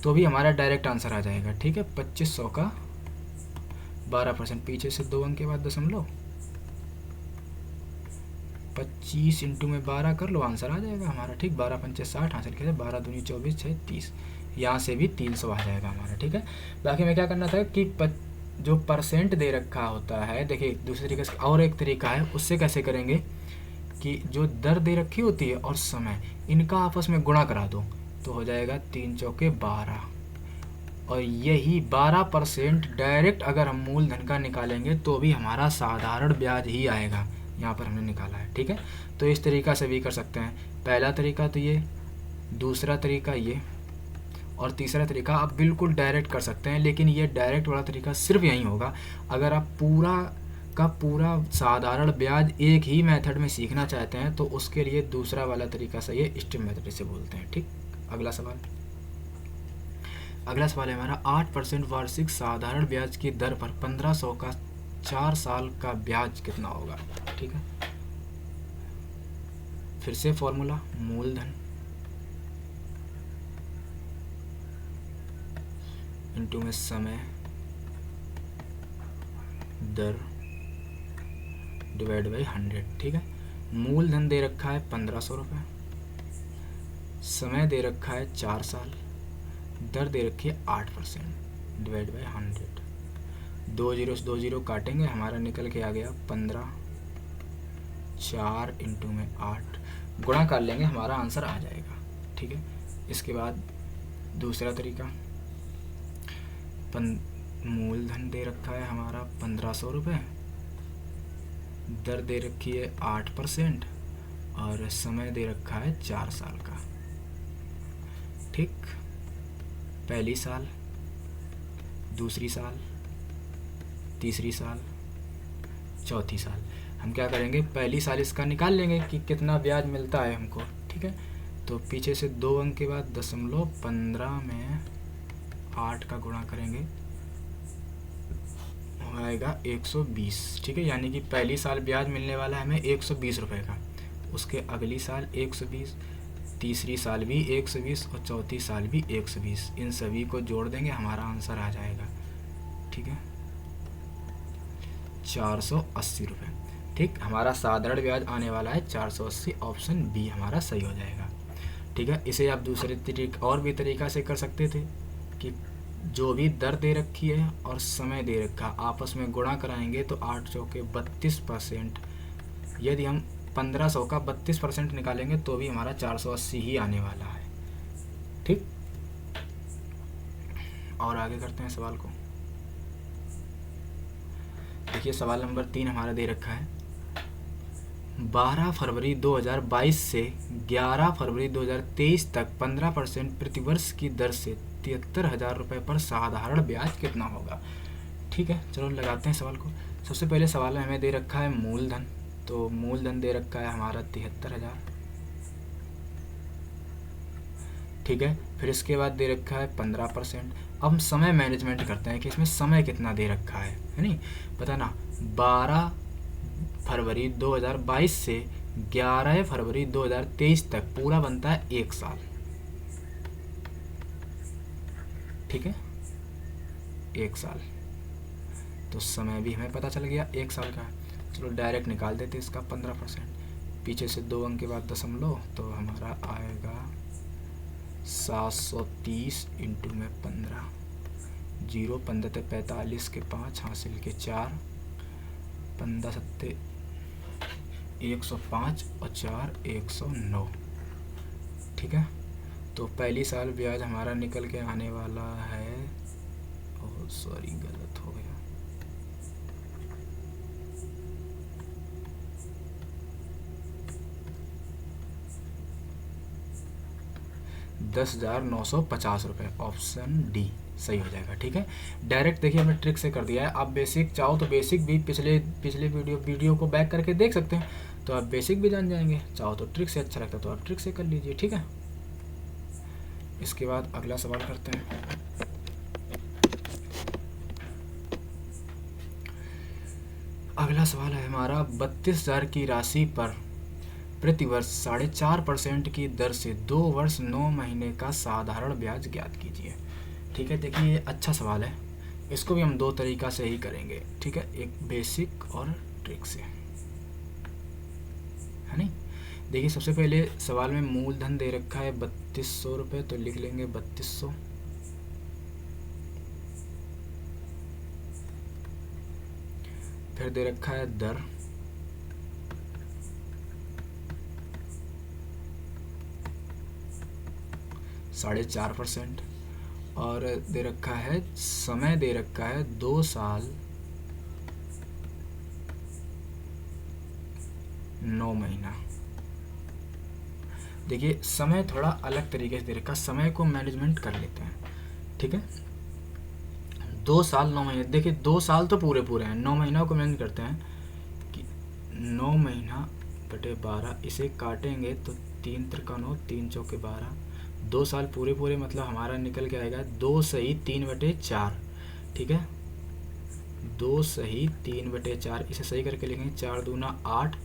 तो भी हमारा डायरेक्ट आंसर आ जाएगा, ठीक है। 2500 का 12%, पीछे से 2 अंक के बाद दशमलव, 25 इंटू में 12 कर लो, आंसर आ जाएगा हमारा, ठीक। 12 पंचे 60, हासिल किया 12 दूनी 24, 6 30, यहाँ से भी 300 आ जाएगा हमारा, ठीक है। बाकी में क्या करना था कि जो परसेंट दे रखा होता है, देखिए दूसरे तरीके से और एक तरीका है, उससे कैसे करेंगे कि जो दर दे रखी होती है और समय, इनका आपस में गुणा करा दो तो हो जाएगा 3 चौके 12, और यही 12% डायरेक्ट अगर हम मूलधन का निकालेंगे तो भी हमारा साधारण ब्याज ही आएगा, यहाँ पर हमने निकाला है, ठीक है। तो इस तरीक़ा से भी कर सकते हैं। पहला तरीका तो ये, दूसरा तरीका ये, और तीसरा तरीका आप बिल्कुल डायरेक्ट कर सकते हैं, लेकिन ये डायरेक्ट वाला तरीका सिर्फ यही होगा अगर आप पूरा का पूरा साधारण ब्याज एक ही मेथड में सीखना चाहते हैं, तो उसके लिए दूसरा वाला तरीका सही है, स्टेप मेथड से बोलते हैं, ठीक। अगला सवाल है हमारा, 8% वार्षिक साधारण ब्याज की दर पर 1500 का 4 साल का ब्याज कितना होगा, ठीक है। फिर से फॉर्मूला, मूलधन इनटू में समय दर डिवाइड बाई 100, ठीक है। मूलधन दे रखा है 1500 रुपये, समय दे रखा है 4 साल, दर दे रखी है 8%, डिवाइड बाई 100। 2 जीरो से 2 जीरो काटेंगे, हमारा निकल के आ गया 15, 4 इंटू में 8, गुणा कर लेंगे, हमारा आंसर आ जाएगा, ठीक है। इसके बाद दूसरा तरीका, मूलधन दे रखा है हमारा 1500 रुपये, दर दे रखी है 8% और समय दे रखा है 4 साल का, ठीक। पहली साल, दूसरी साल, तीसरी साल, चौथी साल। हम क्या करेंगे, पहली साल इसका निकाल लेंगे कि कितना ब्याज मिलता है हमको, ठीक है। तो पीछे से 2 अंक के बाद दशमलव 15 में 8 का गुणा करेंगे, आएगा 120, ठीक है। यानी कि पहली साल ब्याज मिलने वाला है हमें 120 रुपये का, उसके अगली साल 120, तीसरी साल भी 120 और चौथी साल भी 120, इन सभी को जोड़ देंगे, हमारा आंसर आ जाएगा। ठीक है, 480 रुपये। ठीक, हमारा साधारण ब्याज आने वाला है 480, ऑप्शन बी हमारा सही हो जाएगा। ठीक है, इसे आप दूसरे तरीके और भी तरीक़ा से कर सकते थे कि जो भी दर दे रखी है और समय दे रखा आपस में गुणा कराएंगे तो 8 चौके 32%, यदि हम 1500 का 32% निकालेंगे तो भी हमारा 480 ही आने वाला है। ठीक, और आगे करते हैं सवाल को। देखिए सवाल नंबर 3 हमारा दे रखा है, 12 फरवरी 2022 से 11 फरवरी 2023 तक 15% प्रतिवर्ष की दर से 73,000 रुपये पर साधारण ब्याज कितना होगा। ठीक है, चलो लगाते हैं सवाल को। सबसे पहले सवाल में हमें दे रखा है मूलधन, तो मूलधन दे रखा है हमारा 73,000। ठीक है, फिर इसके बाद दे रखा है 15%। अब हम समय मैनेजमेंट करते हैं कि इसमें समय कितना दे रखा है नहीं पता ना। 12 फरवरी 2022 से 11 फरवरी 2023 तक पूरा बनता है 1 साल। ठीक है, 1 साल, तो समय भी हमें पता चल गया 1 साल का। चलो डायरेक्ट निकाल देते इसका 15%, पीछे से 2 अंक के बाद दशमलव, तो हमारा आएगा 730 इंटू में 15, 0 15 45 के 5 हासिल के 4, 15 सत्ते 105 और 4 109। ठीक है, तो पहली साल ब्याज हमारा निकल के आने वाला है, ओह सॉरी गलत हो गया, 10,950 रुपये, ऑप्शन डी सही हो जाएगा। ठीक है, डायरेक्ट देखिए हमने ट्रिक से कर दिया है। आप बेसिक चाहो तो बेसिक भी पिछले वीडियो को बैक करके देख सकते हैं, तो आप बेसिक भी जान जाएंगे। चाहो तो ट्रिक से अच्छा लगता है तो आप ट्रिक से कर लीजिए। ठीक है, इसके बाद अगला सवाल करते हैं। अगला सवाल है हमारा, 32,000 की राशि पर प्रतिवर्ष 4.5% की दर से 2 वर्ष 9 महीने का साधारण ब्याज ज्ञात कीजिए। ठीक है, देखिए ये अच्छा सवाल है, इसको भी हम 2 तरीक़ा से ही करेंगे। ठीक है, एक बेसिक और ट्रिक से, है नहीं। देखिए सबसे पहले सवाल में मूलधन दे रखा है 3200 रुपये, तो लिख लेंगे 3200। फिर दे रखा है दर 4.5%, और दे रखा है समय दे रखा है 2 साल 9 महीना। देखिए समय थोड़ा अलग तरीके से दे रखा, समय को मैनेजमेंट कर लेते हैं। ठीक है, 2 साल 9 महीने, देखिए 2 साल तो पूरे हैं, 9 महीना को मैनेज करते हैं कि 9 महीना बटे 12, इसे काटेंगे तो 3 त्रिका 9, 3 चौके 12, 2 साल पूरे मतलब हमारा निकल के आएगा 2 सही 3/4। ठीक है, 2 सही 3/4, इसे सही करके लिखेंगे 4 दूना 8,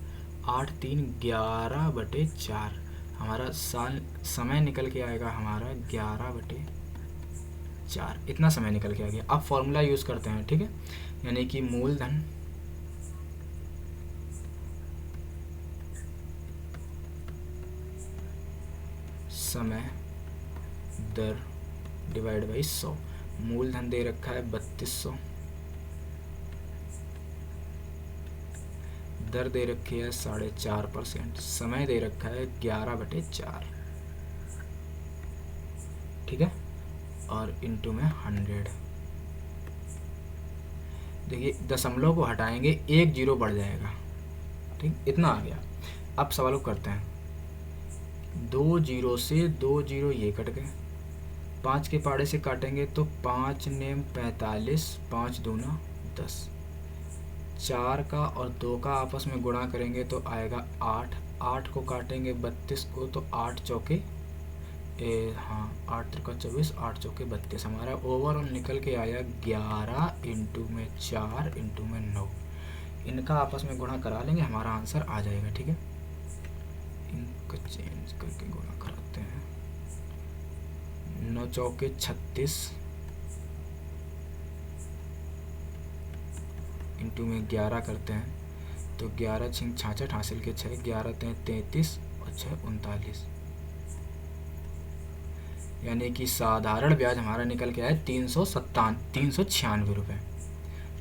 8 3 11/4, हमारा साल समय निकल के आएगा हमारा 11/4, इतना समय निकल के आ गया। अब फॉर्मूला यूज़ करते हैं। ठीक है, यानी कि मूलधन समय दर डिवाइड बाई 100। मूलधन दे रखा है 3200, दर दे रखी है 4.5%, समय दे रखा है 11/4। ठीक है, और इंटू में 100। देखिए दशमलव को हटाएंगे 1 जीरो बढ़ जाएगा। ठीक, इतना आ गया। अब सवाल को करते हैं, 2 जीरो से 2 जीरो ये कट गए, 5 के पाड़े से काटेंगे तो 5 नेम 45, 5 दूना 10, 4 का और 2 का आपस में गुणा करेंगे तो आएगा 8, 8 को काटेंगे 32 को तो 8 चौके 8 त्रिका 24, 8 चौके 32, हमारा ओवरऑल निकल के आया 11 इंटू में 4 इंटू में 9। इनका आपस में गुणा करा लेंगे, हमारा आंसर आ जाएगा। ठीक है, इनको चेंज करके गुणा कराते हैं। 9 चौके 36 इंटू में 11 करते हैं तो 11 छिंग 66 हासिल के 6, 11 तें 33 और 6 39, यानी कि साधारण ब्याज हमारा निकल के आया 396 रुपये।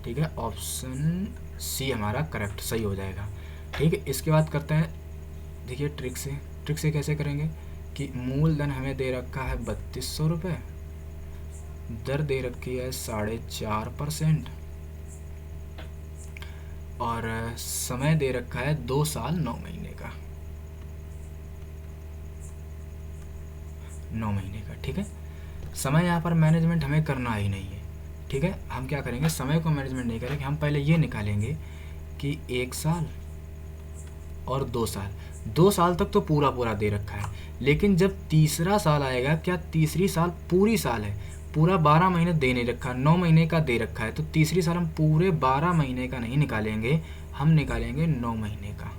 ठीक है, ऑप्शन सी हमारा करेक्ट सही हो जाएगा। ठीक है, इसके बाद करते हैं, देखिए ट्रिक से कैसे करेंगे कि मूलधन हमें दे रखा है 3200 रुपये, दर दे रखी है 4.5% और समय दे रखा है 2 साल 9 महीने का। 9 महीने का। ठीक है, समय यहाँ पर मैनेजमेंट हमें करना ही नहीं है। ठीक है, हम क्या करेंगे, समय को मैनेजमेंट नहीं करेंगे, हम पहले ये निकालेंगे कि 1 साल और 2 साल। 2 साल तक तो पूरा दे रखा है, लेकिन जब तीसरा साल आएगा, क्या तीसरी साल पूरी साल है, पूरा 12 महीने दे नहीं रखा, 9 महीने का दे रखा है, तो तीसरी साल हम पूरे 12 महीने का नहीं निकालेंगे, हम निकालेंगे 9 महीने का।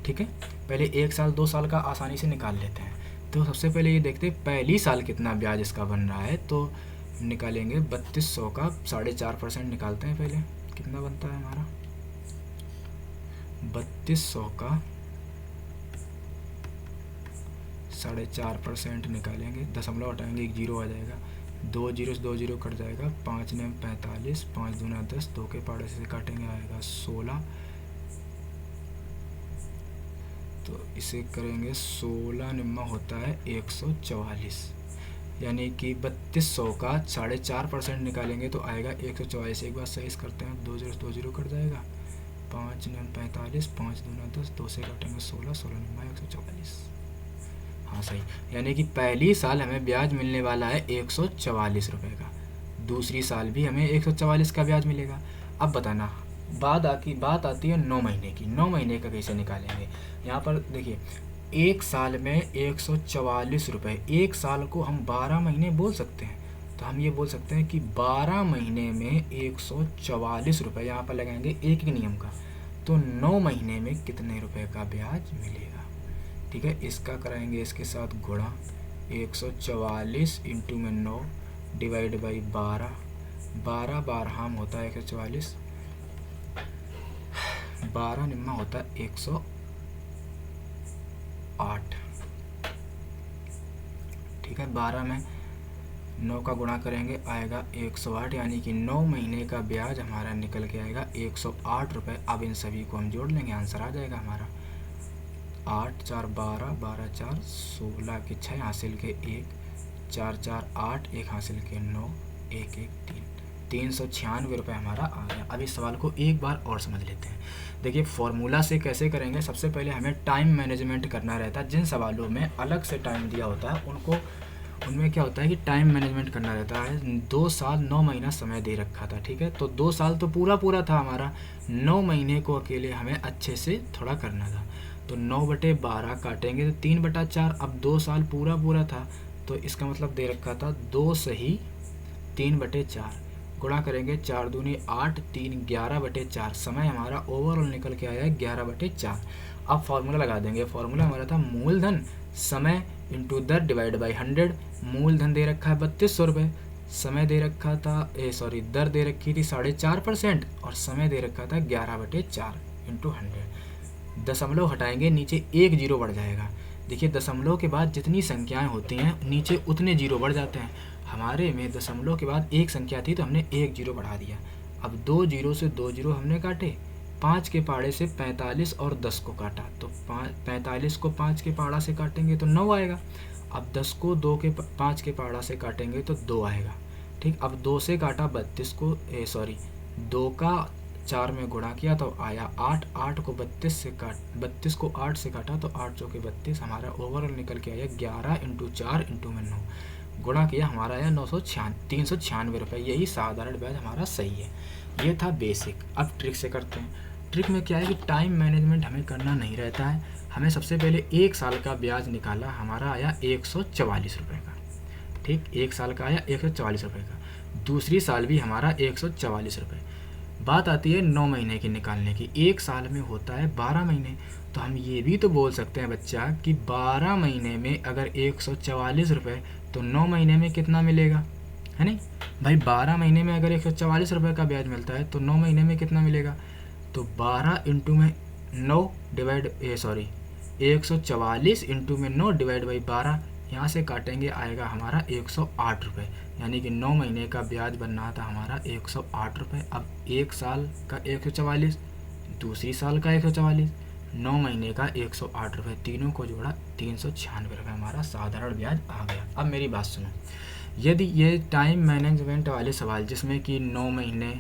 ठीक है, पहले 1 साल 2 साल का आसानी से निकाल लेते हैं। तो सबसे पहले ये देखते हैं पहली साल कितना ब्याज इसका बन रहा है, तो निकालेंगे 3200 का 4.5% निकालते हैं। पहले कितना बनता है हमारा, 3200 का 4.5% निकालेंगे, दशमलव हटाएंगे, 1 जीरो आ जाएगा, 2 जीरो से 2 जीरो कट जाएगा, 5 ने 45, 5 दूना 10, 2 के पाड़े से काटेंगे आएगा 16, तो इसे करेंगे 16 निम्मा होता है 144, यानी कि 3200 का 4.5% निकालेंगे तो आएगा 144। एक बार सही करते हैं, 2 जीरो से 2 जीरो कट जाएगा, 5 ने 45, 5 दूना 10, 2 से काटेंगे 16, 16 निम्मा 144। हाँ सही, यानी कि पहली साल हमें ब्याज मिलने वाला है 144 रुपये का, दूसरी साल भी हमें 144 का ब्याज मिलेगा। अब बताना बात आती है 9 महीने की। 9 महीने का कैसे निकालेंगे, यहाँ पर देखिए 1 साल में 144 रुपये, 1 साल को हम 12 महीने बोल सकते हैं, तो हम ये बोल सकते हैं कि 12 महीने में 144 रुपये यहाँ पर लगाएंगे एक नियम का, तो 9 महीने में कितने रुपए का ब्याज मिलेगा। ठीक है, इसका कराएंगे इसके साथ गुणा, 144 इंटू में 9 डिवाइड बाई 12, 12 बार हम होता है 144, 12 निम्मा होता है 108। ठीक है, 12 में 9 का गुणा करेंगे आएगा 108, यानी कि 9 महीने का ब्याज हमारा निकल के आएगा 108 रुपये। अब इन सभी को हम जोड़ लेंगे, आंसर आ जाएगा हमारा 8 4 12, 12 4 16 के 6 हासिल के 1, 4 4 8, 1 हासिल के 9, 1 1 3, 396 रुपये हमारा आ गया। अब इस सवाल को एक बार और समझ लेते हैं। देखिए फॉर्मूला से कैसे करेंगे, सबसे पहले हमें टाइम मैनेजमेंट करना रहता है। जिन सवालों में अलग से टाइम दिया होता है उनमें क्या होता है कि टाइम मैनेजमेंट करना रहता है। 2 साल 9 महीना समय दे रखा था, ठीक है, तो 2 साल तो पूरा था हमारा, 9 महीने को अकेले हमें अच्छे से थोड़ा करना था। तो 9/12 काटेंगे तो 3/4। अब 2 साल पूरा था, तो इसका मतलब दे रखा था 2 सही 3/4, गुणा करेंगे 4 दूनी 8, 3 11/4, समय हमारा ओवरऑल निकल के आया है 11/4। अब फॉर्मूला लगा देंगे, फॉर्मूला हमारा था मूलधन समय इंटू दर डिवाइड बाई 100। मूलधन दे रखा है 3200 रुपये, समय दे रखा था दर दे रखी थी 4.5% और समय दे रखा था 11/4 इंटू 100। दशमलव हटाएंगे, नीचे 1 जीरो बढ़ जाएगा। देखिए दशमलव के बाद जितनी संख्याएं होती हैं नीचे उतने जीरो बढ़ जाते हैं। हमारे में दशमलव के बाद एक संख्या थी तो हमने 1 जीरो बढ़ा दिया। अब 2 जीरो से 2 जीरो हमने काटे, 5 के पहाड़े से 45 और 10 को काटा, तो 45 को 5 के पहाड़ा से काटेंगे तो 9 आएगा। अब 10 को 5 के पहाड़ा से काटेंगे तो 2 आएगा। ठीक, अब 2 से काटा 32 को 2 का 4 में गुणा किया तो आया 8, 8 को 32 को 8 से काटा तो 8 चौके 32, हमारा ओवरऑल निकल के आया 11 इंटू 4 इंटू में 9, गुणा किया हमारा आया 396 रुपये। यही साधारण ब्याज हमारा सही है। ये था बेसिक। अब ट्रिक से करते हैं। ट्रिक में क्या है कि टाइम मैनेजमेंट हमें करना नहीं रहता है। हमें सबसे पहले 1 साल का ब्याज निकाला, हमारा आया 144 रुपये का। ठीक, 1 साल का आया 144 रुपये का, दूसरी साल भी हमारा 144 रुपये। बात आती है 9 महीने की निकालने की। 1 साल में होता है 12 महीने, तो हम ये भी तो बोल सकते हैं बच्चा कि 12 महीने में अगर 144 रुपये, तो 9 महीने में कितना मिलेगा, है नहीं भाई। 12 महीने में अगर 144 रुपये का ब्याज मिलता है तो 9 महीने में कितना मिलेगा। तो 12 इंटू में 9 डिवाइड 144 इंटू में 9 डिवाइड बाई 12, यहाँ से काटेंगे आएगा हमारा 108 रुपये। यानी कि 9 महीने का ब्याज बनना था हमारा 108 रुपये। अब एक साल का 144, दूसरी साल का 144, 9 महीने का 108 रुपये, तीनों को जोड़ा 396 रुपये हमारा साधारण ब्याज आ गया। अब मेरी बात सुनो, यदि ये टाइम मैनेजमेंट वाले सवाल जिसमें कि 9 महीने,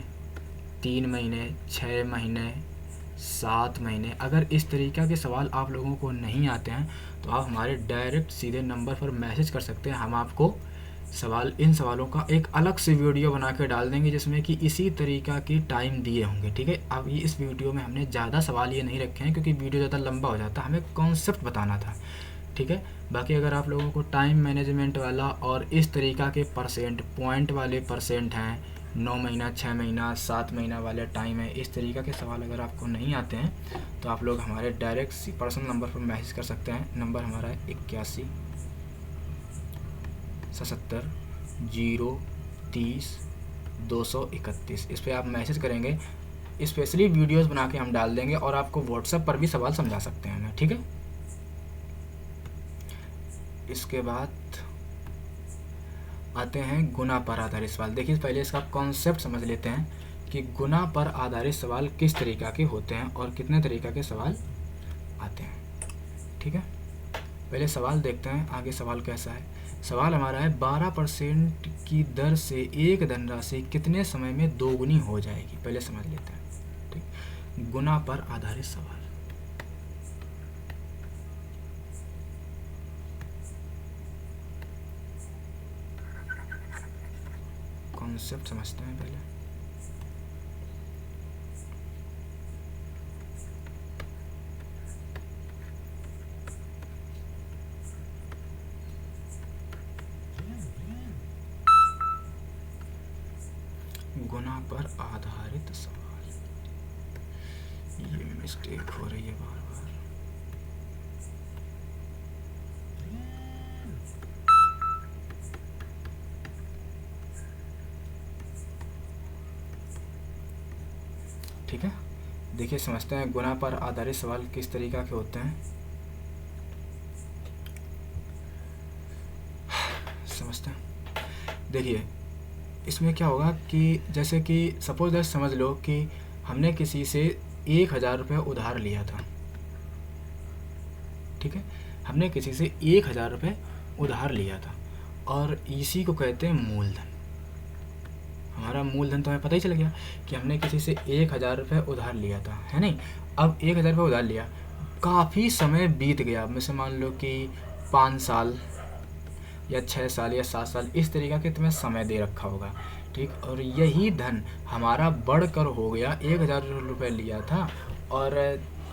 3 महीने, 6 महीने, 7 महीने, अगर इस तरीक़ा के सवाल आप लोगों को नहीं आते हैं तो आप हमारे डायरेक्ट सीधे नंबर पर मैसेज कर सकते हैं। हम आपको इन सवालों का एक अलग से वीडियो बना के डाल देंगे जिसमें कि इसी तरीक़ा की टाइम दिए होंगे, ठीक है। अब ये इस वीडियो में हमने ज़्यादा सवाल ये नहीं रखे हैं क्योंकि वीडियो ज़्यादा लंबा हो जाता, हमें कॉन्सेप्ट बताना था, ठीक है। बाकी अगर आप लोगों को टाइम मैनेजमेंट वाला और इस तरीक़ा के पॉइंट वाले परसेंट हैं, 9 महीना, 6 महीना, 7 महीना वाले टाइम है, इस तरीक़ा के सवाल अगर आपको नहीं आते हैं तो आप लोग हमारे डायरेक्ट पर्सनल नंबर पर मैसेज कर सकते हैं। नंबर हमारा है 81 77 030 231। इस पर आप मैसेज करेंगे, स्पेशली वीडियोस बना के हम डाल देंगे और आपको व्हाट्सएप पर भी सवाल समझा सकते हैं, ठीक है। इसके बाद आते हैं गुना पर आधारित सवाल। देखिए पहले इसका कॉन्सेप्ट समझ लेते हैं कि गुना पर आधारित सवाल किस तरीक़ा के होते हैं और कितने तरीक़ा के सवाल आते हैं, ठीक है। पहले सवाल देखते हैं, आगे सवाल कैसा है। सवाल हमारा है 12% की दर से एक धनराशि कितने समय में दोगुनी हो जाएगी। पहले समझ लेते हैं, ठीक। गुना पर आधारित सवाल, कॉन्सेप्ट समझते हैं पहले। गुना पर आधारित सवाल, ये मिस्टेक हो रही है बार बार। ठीक है, देखिए समझते हैं गुना पर आधारित सवाल किस तरीक़ा के होते हैं, समझते हैं। देखिए इसमें क्या होगा कि जैसे कि सपोज दैट समझ लो कि हमने किसी से 1000 रुपये उधार लिया था, ठीक है। हमने किसी से 1000 रुपये उधार लिया था और इसी को कहते हैं मूलधन। हमारा मूलधन तो हमें पता ही चल गया कि हमने किसी से 1000 रुपये उधार लिया था, है नहीं। अब 1000 रुपये उधार लिया, काफ़ी समय बीत गया, अब में मान लो कि 5 साल या 6 साल या 7 साल, इस तरीक़ा के तुम्हें समय दे रखा होगा, ठीक। और यही धन हमारा बढ़कर हो गया, 1000 रुपये लिया था और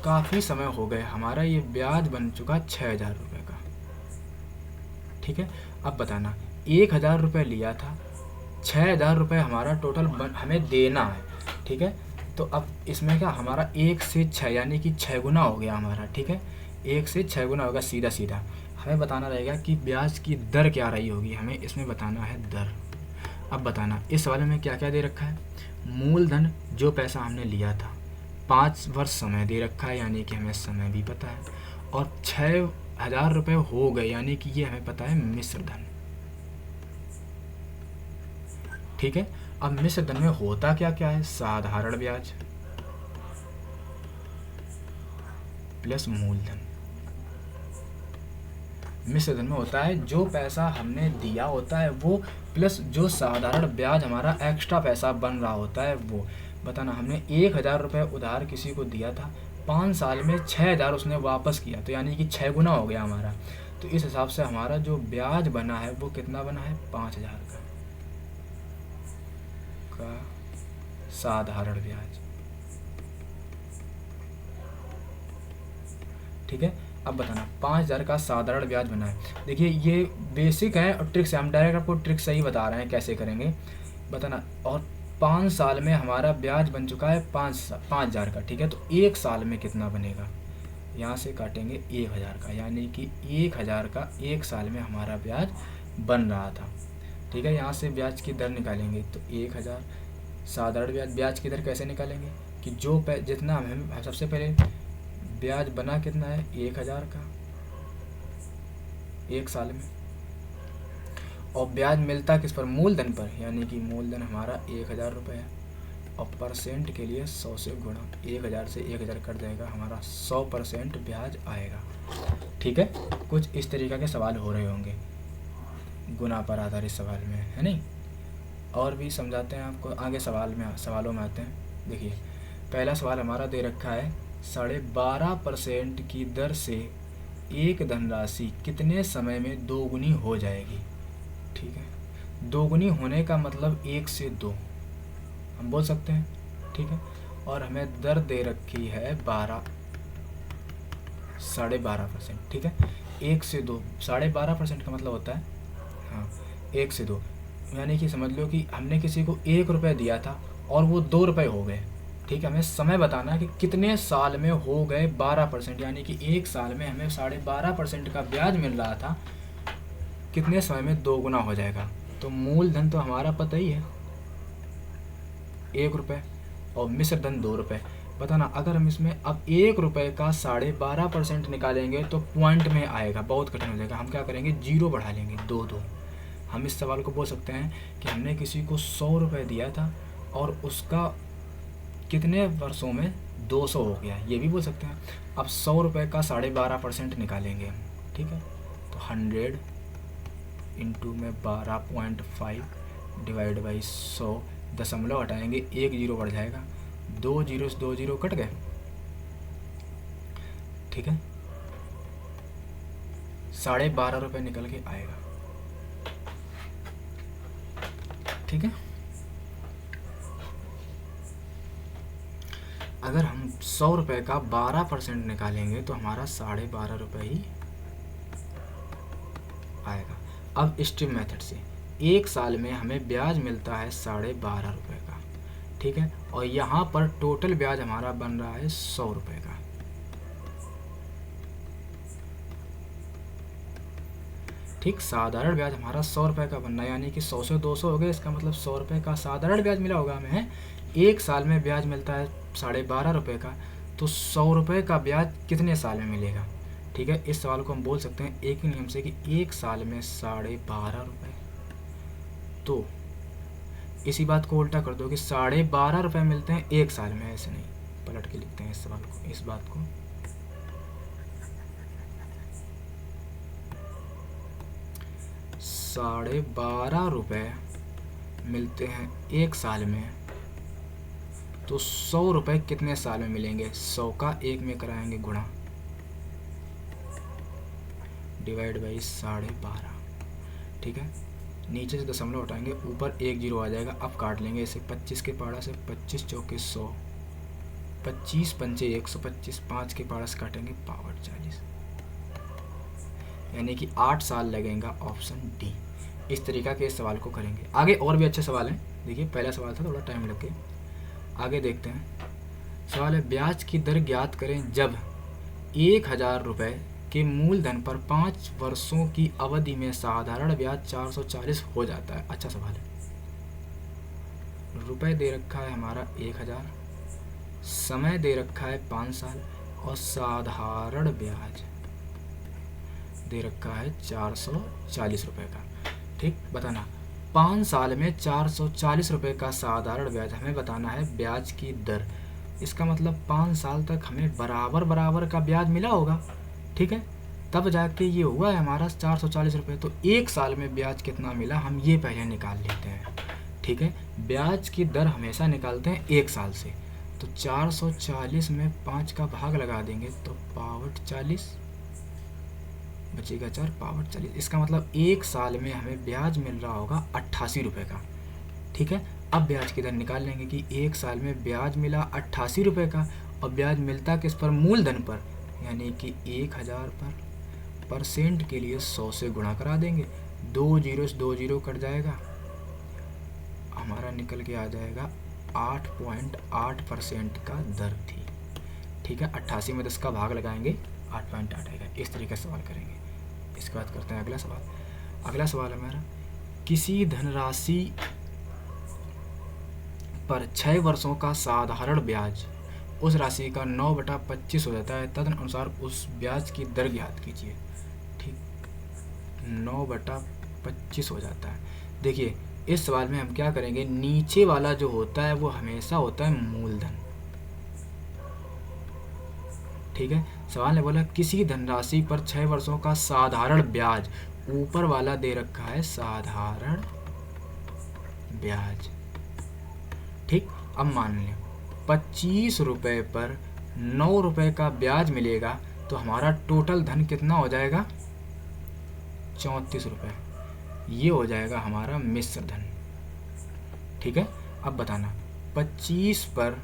काफ़ी समय हो गए, हमारा ये ब्याज बन चुका 6000 रुपये का, ठीक है। अब बताना 1000 रुपये लिया था, 6000 रुपये हमारा टोटल हमें देना है, ठीक है। तो अब इसमें क्या हमारा 1 से 6 यानी कि 6 गुना हो गया हमारा, ठीक है। 1 से 6 गुना होगा सीधा सीधा। हमें बताना रहेगा कि ब्याज की दर क्या रही होगी, हमें इसमें बताना है दर। अब बताना इस सवाल में क्या क्या दे रखा है। मूलधन जो पैसा हमने लिया था, 5 वर्ष समय दे रखा है यानी कि हमें समय भी पता है, और 6000 रुपये हो गए यानी कि ये हमें पता है मिश्र धन, ठीक है। अब मिश्र धन में होता क्या क्या है, साधारण ब्याज प्लस मूलधन। मिश्र धन में होता है जो पैसा हमने दिया होता है वो प्लस जो साधारण ब्याज हमारा एक्स्ट्रा पैसा बन रहा होता है वो। बताना हमने 1000 रुपये उधार किसी को दिया था, 5 साल में 6000 उसने वापस किया, तो यानी कि 6 गुना हो गया हमारा। तो इस हिसाब से हमारा जो ब्याज बना है वो कितना बना है, 5000 का साधारण ब्याज, ठीक है। अब बताना 5000 का साधारण ब्याज बना है। देखिए ये बेसिक है और ट्रिक्स है, हम डायरेक्ट आपको ट्रिक सही बता रहे हैं कैसे करेंगे, बताना। और 5 साल में हमारा ब्याज बन चुका है 5000 का, ठीक है। तो 1 साल में कितना बनेगा, यहाँ से काटेंगे 1000 का, यानी कि 1000 का 1 साल में हमारा ब्याज बन रहा था। ठीक है, यहाँ से ब्याज की दर निकालेंगे तो 1000। साधारण ब्याज की दर कैसे निकालेंगे कि जो जितना हमें सबसे पहले ब्याज बना कितना है 1000 का 1 साल में, और ब्याज मिलता किस पर, मूलधन पर, यानी कि मूलधन हमारा 1000 रुपये है, और परसेंट के लिए 100 से गुणा, 1000 से 1000 कट जाएगा, हमारा 100% ब्याज आएगा। ठीक है, कुछ इस तरीक़ा के सवाल हो रहे होंगे गुना पर आधारित सवाल में, है नहीं। और भी समझाते हैं आपको, आगे सवालों में आते हैं। देखिए पहला सवाल हमारा दे रखा है 12.5% की दर से एक धनराशि कितने समय में दोगुनी हो जाएगी। ठीक है, दोगुनी होने का मतलब 1 से 2 हम बोल सकते हैं। ठीक है, और हमें दर दे रखी है 12.5%। ठीक है, 1 से 2, 12.5% का मतलब होता है, हाँ 1 से 2, यानी कि समझ लो कि हमने किसी को 1 रुपये दिया था और वो 2 रुपये हो गए। ठीक है, हमें समय बताना है कि कितने साल में हो गए 12%, यानी कि 1 साल में हमें 12.5% का ब्याज मिल रहा था, कितने समय में दोगुना हो जाएगा। तो मूलधन तो हमारा पता ही है 1 रुपये, और मिश्र धन 2 रुपये। बताना अगर हम इसमें अब 1 रुपये का 12.5% निकालेंगे तो पॉइंट में आएगा, बहुत कठिन हो जाएगा। हम क्या करेंगे, 0 बढ़ा लेंगे, 2। हम इस सवाल को बोल सकते हैं कि हमने किसी को 100 रुपये दिया था और उसका कितने वर्षों में 200 हो गया, ये भी बोल सकते हैं। अब 100 रुपये का 12.5% निकालेंगे। ठीक है, तो 100 इंटू में 12.5 डिवाइड बाई 100, दशमलव हटाएंगे 1 0 बढ़ जाएगा, 2 0 से 2 0 कट गए। ठीक है, 12.5 रुपये निकल के आएगा। ठीक है, अगर हम 100 रुपये का 12% निकालेंगे तो हमारा 12.5 रुपये ही आएगा। अब स्ट्रीम मेथड से 1 साल में हमें ब्याज मिलता है 12.5 रुपये का। ठीक है, और यहाँ पर टोटल ब्याज हमारा बन रहा है 100 रुपये का। ठीक, साधारण ब्याज हमारा 100 रुपये का बनना है, यानी कि 100 से 200 हो गए, इसका मतलब 100 रुपये का साधारण ब्याज मिला होगा हमें। 1 साल में ब्याज मिलता है 12.5 रुपये का, तो 100 रुपये का ब्याज कितने साल में मिलेगा। ठीक है, इस सवाल को हम बोल सकते हैं एक ही नियम से कि 1 साल में 12.5 रुपये। तो इसी बात को उल्टा कर दो कि 12.5 रुपये मिलते हैं 1 साल में, ऐसे नहीं, पलट के लिखते हैं इस सवाल को, इस बात को। 12.5 रुपये मिलते हैं 1 साल में, तो 100 रुपये कितने साल में मिलेंगे। 100 का 1 में कराएंगे गुणा, डिवाइड बाई 12.5। ठीक है, नीचे से दशमलव हटाएंगे, ऊपर 1 0 आ जाएगा। अब काट लेंगे इसे 25 के पाड़ा से, 25 चौके 100, 25 पंचे 125, 5 के पाड़ा से काटेंगे पावर 40, यानी कि 8 साल लगेगा, ऑप्शन डी। इस तरीका के इस सवाल को करेंगे। आगे और भी अच्छे सवाल हैं, देखिए पहला सवाल था थोड़ा टाइम लग गया, आगे देखते हैं। सवाल है ब्याज की दर ज्ञात करें जब 1000 रुपये के मूलधन पर 5 वर्षों की अवधि में साधारण ब्याज 440 हो जाता है। अच्छा सवाल है। रुपए दे रखा है हमारा 1000, समय दे रखा है 5 साल, और साधारण ब्याज दे रखा है 440 रुपये का। ठीक, बताना 5 साल में 440 रुपये का साधारण ब्याज, हमें बताना है ब्याज की दर। इसका मतलब 5 साल तक हमें बराबर बराबर का ब्याज मिला होगा। ठीक है, तब जाके ये हुआ है हमारा 440 रुपये। तो 1 साल में ब्याज कितना मिला हम ये पहले निकाल लेते हैं। ठीक है, ब्याज की दर हमेशा निकालते हैं 1 साल से। तो 440 में 5 का भाग लगा देंगे तो पावर 40 बचेगा, 4 पावर 40। इसका मतलब 1 साल में हमें ब्याज मिल रहा होगा 88 रुपये का। ठीक है, अब ब्याज की दर निकाल लेंगे कि 1 साल में ब्याज मिला 88 रुपये का, और ब्याज मिलता किस पर, मूलधन पर, यानी कि 1000 पर। परसेंट के लिए 100 से गुणा करा देंगे, 2 0 से 2 0 कट जाएगा, हमारा निकल के आ जाएगा 8.8% का दर थी। ठीक है, 88 में 10 का भाग लगाएंगे 8.8 आएगा। इस तरीके से सवाल करेंगे। इसके बाद करते हैं अगला सवाल। अगला सवाल है मेरा, किसी धनराशि पर 6 वर्षों का साधारण ब्याज उस राशि का 9/25 हो जाता है, तदनुसार उस ब्याज की दर ज्ञात कीजिए। ठीक, 9/25 हो जाता है। देखिए इस सवाल में हम क्या करेंगे, नीचे वाला जो होता है वो हमेशा होता है मूलधन। ठीक है, सवाल ने बोला किसी धनराशि पर 6 वर्षों का साधारण ब्याज, ऊपर वाला दे रखा है साधारण ब्याज। ठीक, अब मान लें 25 रुपये पर 9 रुपये का ब्याज मिलेगा, तो हमारा टोटल धन कितना हो जाएगा, 34 रुपये। ये हो जाएगा हमारा मिश्र धन। ठीक है, अब बताना 25 पर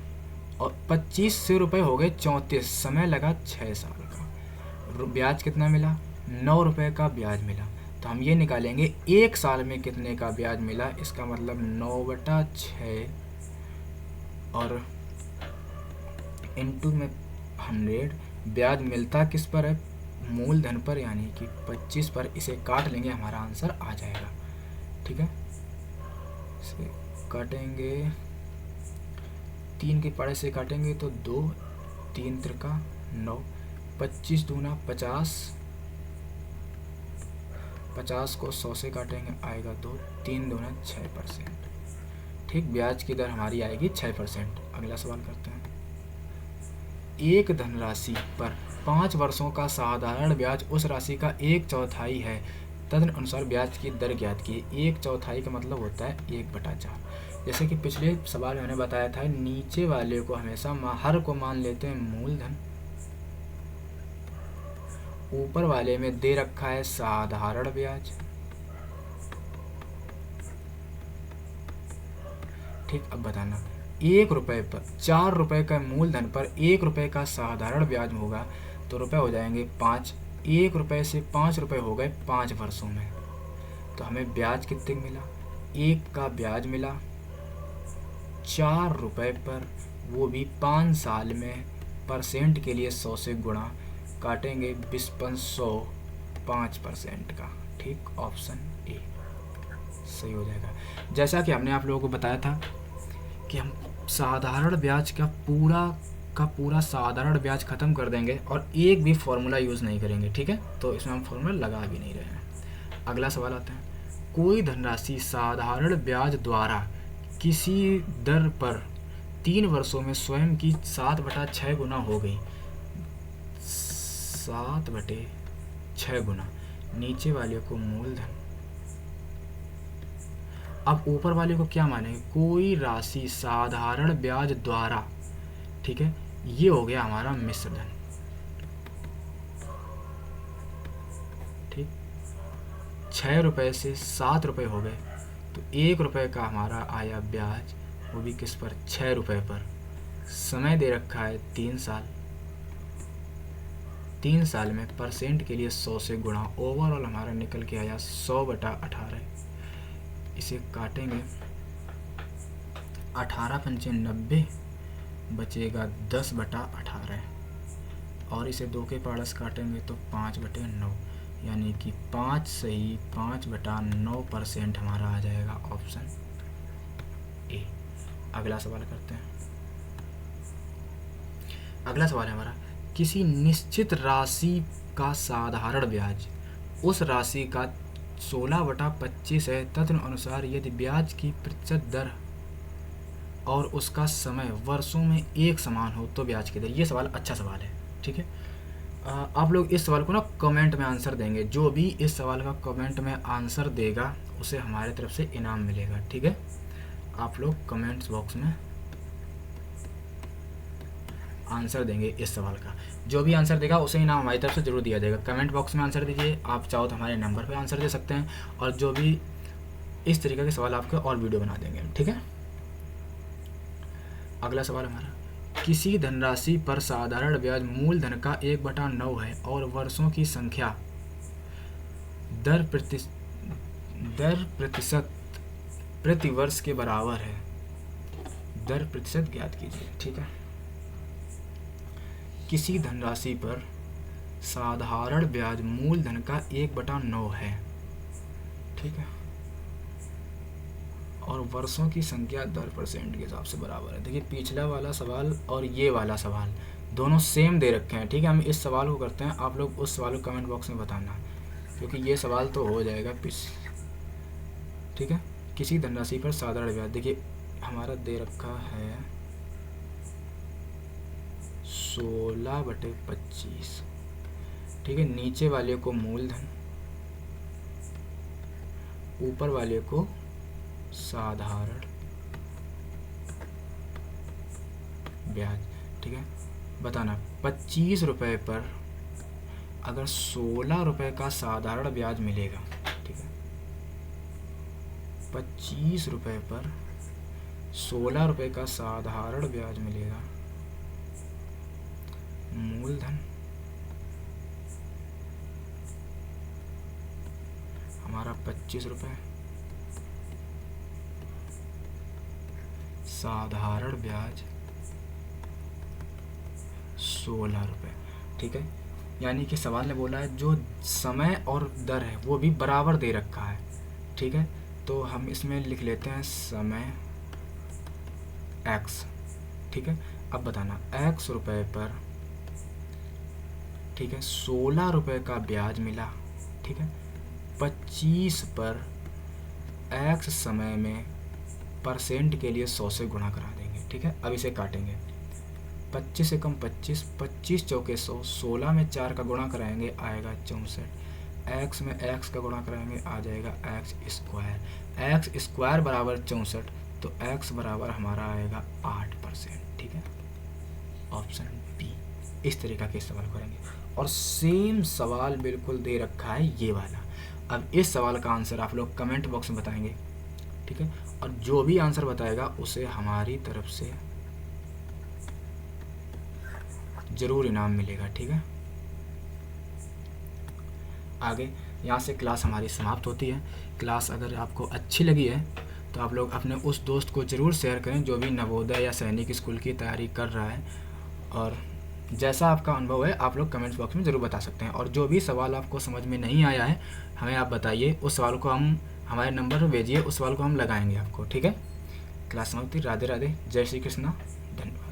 और 25 रुपये हो गए 34, समय लगा 6 साल का, ब्याज कितना मिला, 9 रुपये का ब्याज मिला। तो हम ये निकालेंगे 1 साल में कितने का ब्याज मिला, इसका मतलब 9/6 और इंटू में 100। ब्याज मिलता किस पर है, मूलधन पर, यानी कि 25 पर। इसे काट लेंगे, हमारा आंसर आ जाएगा। ठीक है, इसे काटेंगे, 3 के पाड़े से काटेंगे तो 2, 3 त्रिका 9, 25 दूना 50, 50 को 100 से काटेंगे आएगा 2, 3 दूना 6%। ठीक, ब्याज की दर हमारी आएगी 6%। अगला सवाल करते हैं। एक धनराशि पर 5 वर्षों का साधारण ब्याज उस राशि का 1/4 है, तदनुसार ब्याज की दर ज्ञात की। 1/4 का मतलब होता है 1/4। जैसे कि पिछले सवाल में मैंने बताया था, नीचे वाले को हमेशा हर को मान लेते हैं मूलधन, ऊपर वाले में दे रखा है साधारण ब्याज। ठीक, अब बताना 1 रुपये पर 4 रुपये का मूलधन पर 1 रुपये का साधारण ब्याज होगा, तो रुपये हो जाएंगे 5। 1 रुपये से 5 रुपये हो गए 5 वर्षों में, तो हमें ब्याज कितने मिला, 1 का ब्याज मिला 4 रुपये पर, वो भी 5 साल में। परसेंट के लिए 100 से गुणा, काटेंगे 20/100, 5% का। ठीक, ऑप्शन ए सही हो जाएगा। जैसा कि हमने आप लोगों को बताया था कि हम साधारण ब्याज का पूरा साधारण ब्याज खत्म कर देंगे और एक भी फॉर्मूला यूज़ नहीं करेंगे। ठीक है, तो इसमें हम फॉर्मूला लगा भी नहीं रहे हैं। अगला सवाल आता है, कोई धनराशि साधारण ब्याज द्वारा किसी दर पर 3 वर्षों में स्वयं की 7/6 गुना हो गई। 7/6 गुना, नीचे वाले को मूलधन, अब ऊपर वाले को क्या मानेंगे, कोई राशि साधारण ब्याज द्वारा। ठीक है, ये हो गया हमारा मिश्र धन। ठीक, 6 रुपये से 7 रुपये हो गए, तो 1 रुपये का हमारा आया ब्याज, वो भी किस पर, 6 रुपये पर। समय दे रखा है 3 साल। 3 साल में परसेंट के लिए 100 से गुणा, ओवरऑल हमारा निकल के आया 100/18। इसे काटेंगे, 18 पंचे 90, बचेगा 10/18, और इसे 2 के पारस काटेंगे तो 5/9, यानी कि 5 सही 5/9% हमारा आ जाएगा ऑप्शन ए। अगला सवाल करते हैं। अगला सवाल है हमारा, किसी निश्चित राशि का साधारण ब्याज उस राशि का 16/25 है, तदनुसार यदि ब्याज की प्रतिशत दर और उसका समय वर्षों में एक समान हो तो ब्याज की दर। ये सवाल अच्छा सवाल है। ठीक है, आप लोग इस सवाल को ना कमेंट में आंसर देंगे। जो भी इस सवाल का कमेंट में आंसर देगा उसे हमारे तरफ से इनाम मिलेगा। ठीक है, आप लोग कमेंट्स बॉक्स में आंसर देंगे इस सवाल का। जो भी आंसर देगा उसे इनाम हमारी तरफ से जरूर दिया जाएगा। कमेंट बॉक्स में आंसर दीजिए, आप चाहो तो हमारे नंबर पे आंसर दे सकते हैं, और जो भी इस तरीके के सवाल आपके और वीडियो बना देंगे। ठीक है, अगला सवाल हमारा, किसी धनराशि पर साधारण ब्याज मूलधन का 1/9 है और वर्षों की संख्या दर प्रतिशत प्रति वर्ष के बराबर है। दर प्रतिशत ज्ञात कीजिए। ठीक है, किसी धनराशि पर साधारण ब्याज मूलधन का 1/9 है, ठीक है, और वर्षों की संख्या दर % के हिसाब से बराबर है। देखिए पिछला वाला सवाल और ये वाला सवाल दोनों सेम दे रखे हैं, ठीक है। हम इस सवाल को करते हैं, आप लोग उस सवाल को कमेंट बॉक्स में बताना, क्योंकि ये सवाल तो हो जाएगा ठीक है। किसी धनराशि पर साधारण ब्याज, देखिए हमारा दे रखा है 16/25, ठीक है। नीचे वाले को मूलधन, ऊपर वाले को साधारण ब्याज, ठीक है। बताना 25 रुपये पर अगर 16 रुपये का साधारण ब्याज मिलेगा, ठीक है, 25 रुपये पर 16 रुपये का साधारण ब्याज मिलेगा, मूलधन हमारा 25 रुपये, साधारण ब्याज 16 रुपये, ठीक है। यानी कि सवाल ने बोला है जो समय और दर है वो भी बराबर दे रखा है, ठीक है। तो हम इसमें लिख लेते हैं समय x, ठीक है। अब बताना x रुपये पर, ठीक है, 16 रुपये का ब्याज मिला, ठीक है। 25 पर x समय में % के लिए 100 से गुणा करा देंगे, ठीक है। अब इसे काटेंगे, 25 से कम 25, 25 चौके 100, 16 में 4 का गुणा कराएंगे आएगा 64, x में x का गुणा कराएंगे आ जाएगा x स्क्वायर बराबर 64, तो x बराबर हमारा आएगा 8%, ठीक है। Option B. इस तरीका के सवाल करेंगे, और सेम सवाल बिल्कुल दे रखा है ये वाला। अब इस सवाल का आंसर आप लोग कमेंट बॉक्स में बताएंगे, ठीक है, और जो भी आंसर बताएगा उसे हमारी तरफ से ज़रूर इनाम मिलेगा, ठीक है। आगे यहाँ से क्लास हमारी समाप्त होती है। क्लास अगर आपको अच्छी लगी है तो आप लोग अपने उस दोस्त को ज़रूर शेयर करें जो भी नवोदय या सैनिक स्कूल की तैयारी कर रहा है, और जैसा आपका अनुभव है आप लोग कमेंट्स बॉक्स में ज़रूर बता सकते हैं। और जो भी सवाल आपको समझ में नहीं आया है हमें आप बताइए, उस सवाल को हम हमारे नंबर पर भेजिए, उस सवाल को हम लगाएंगे आपको, ठीक है। क्लास समाप्ति। राधे राधे, जय श्री कृष्णा, धन्यवाद।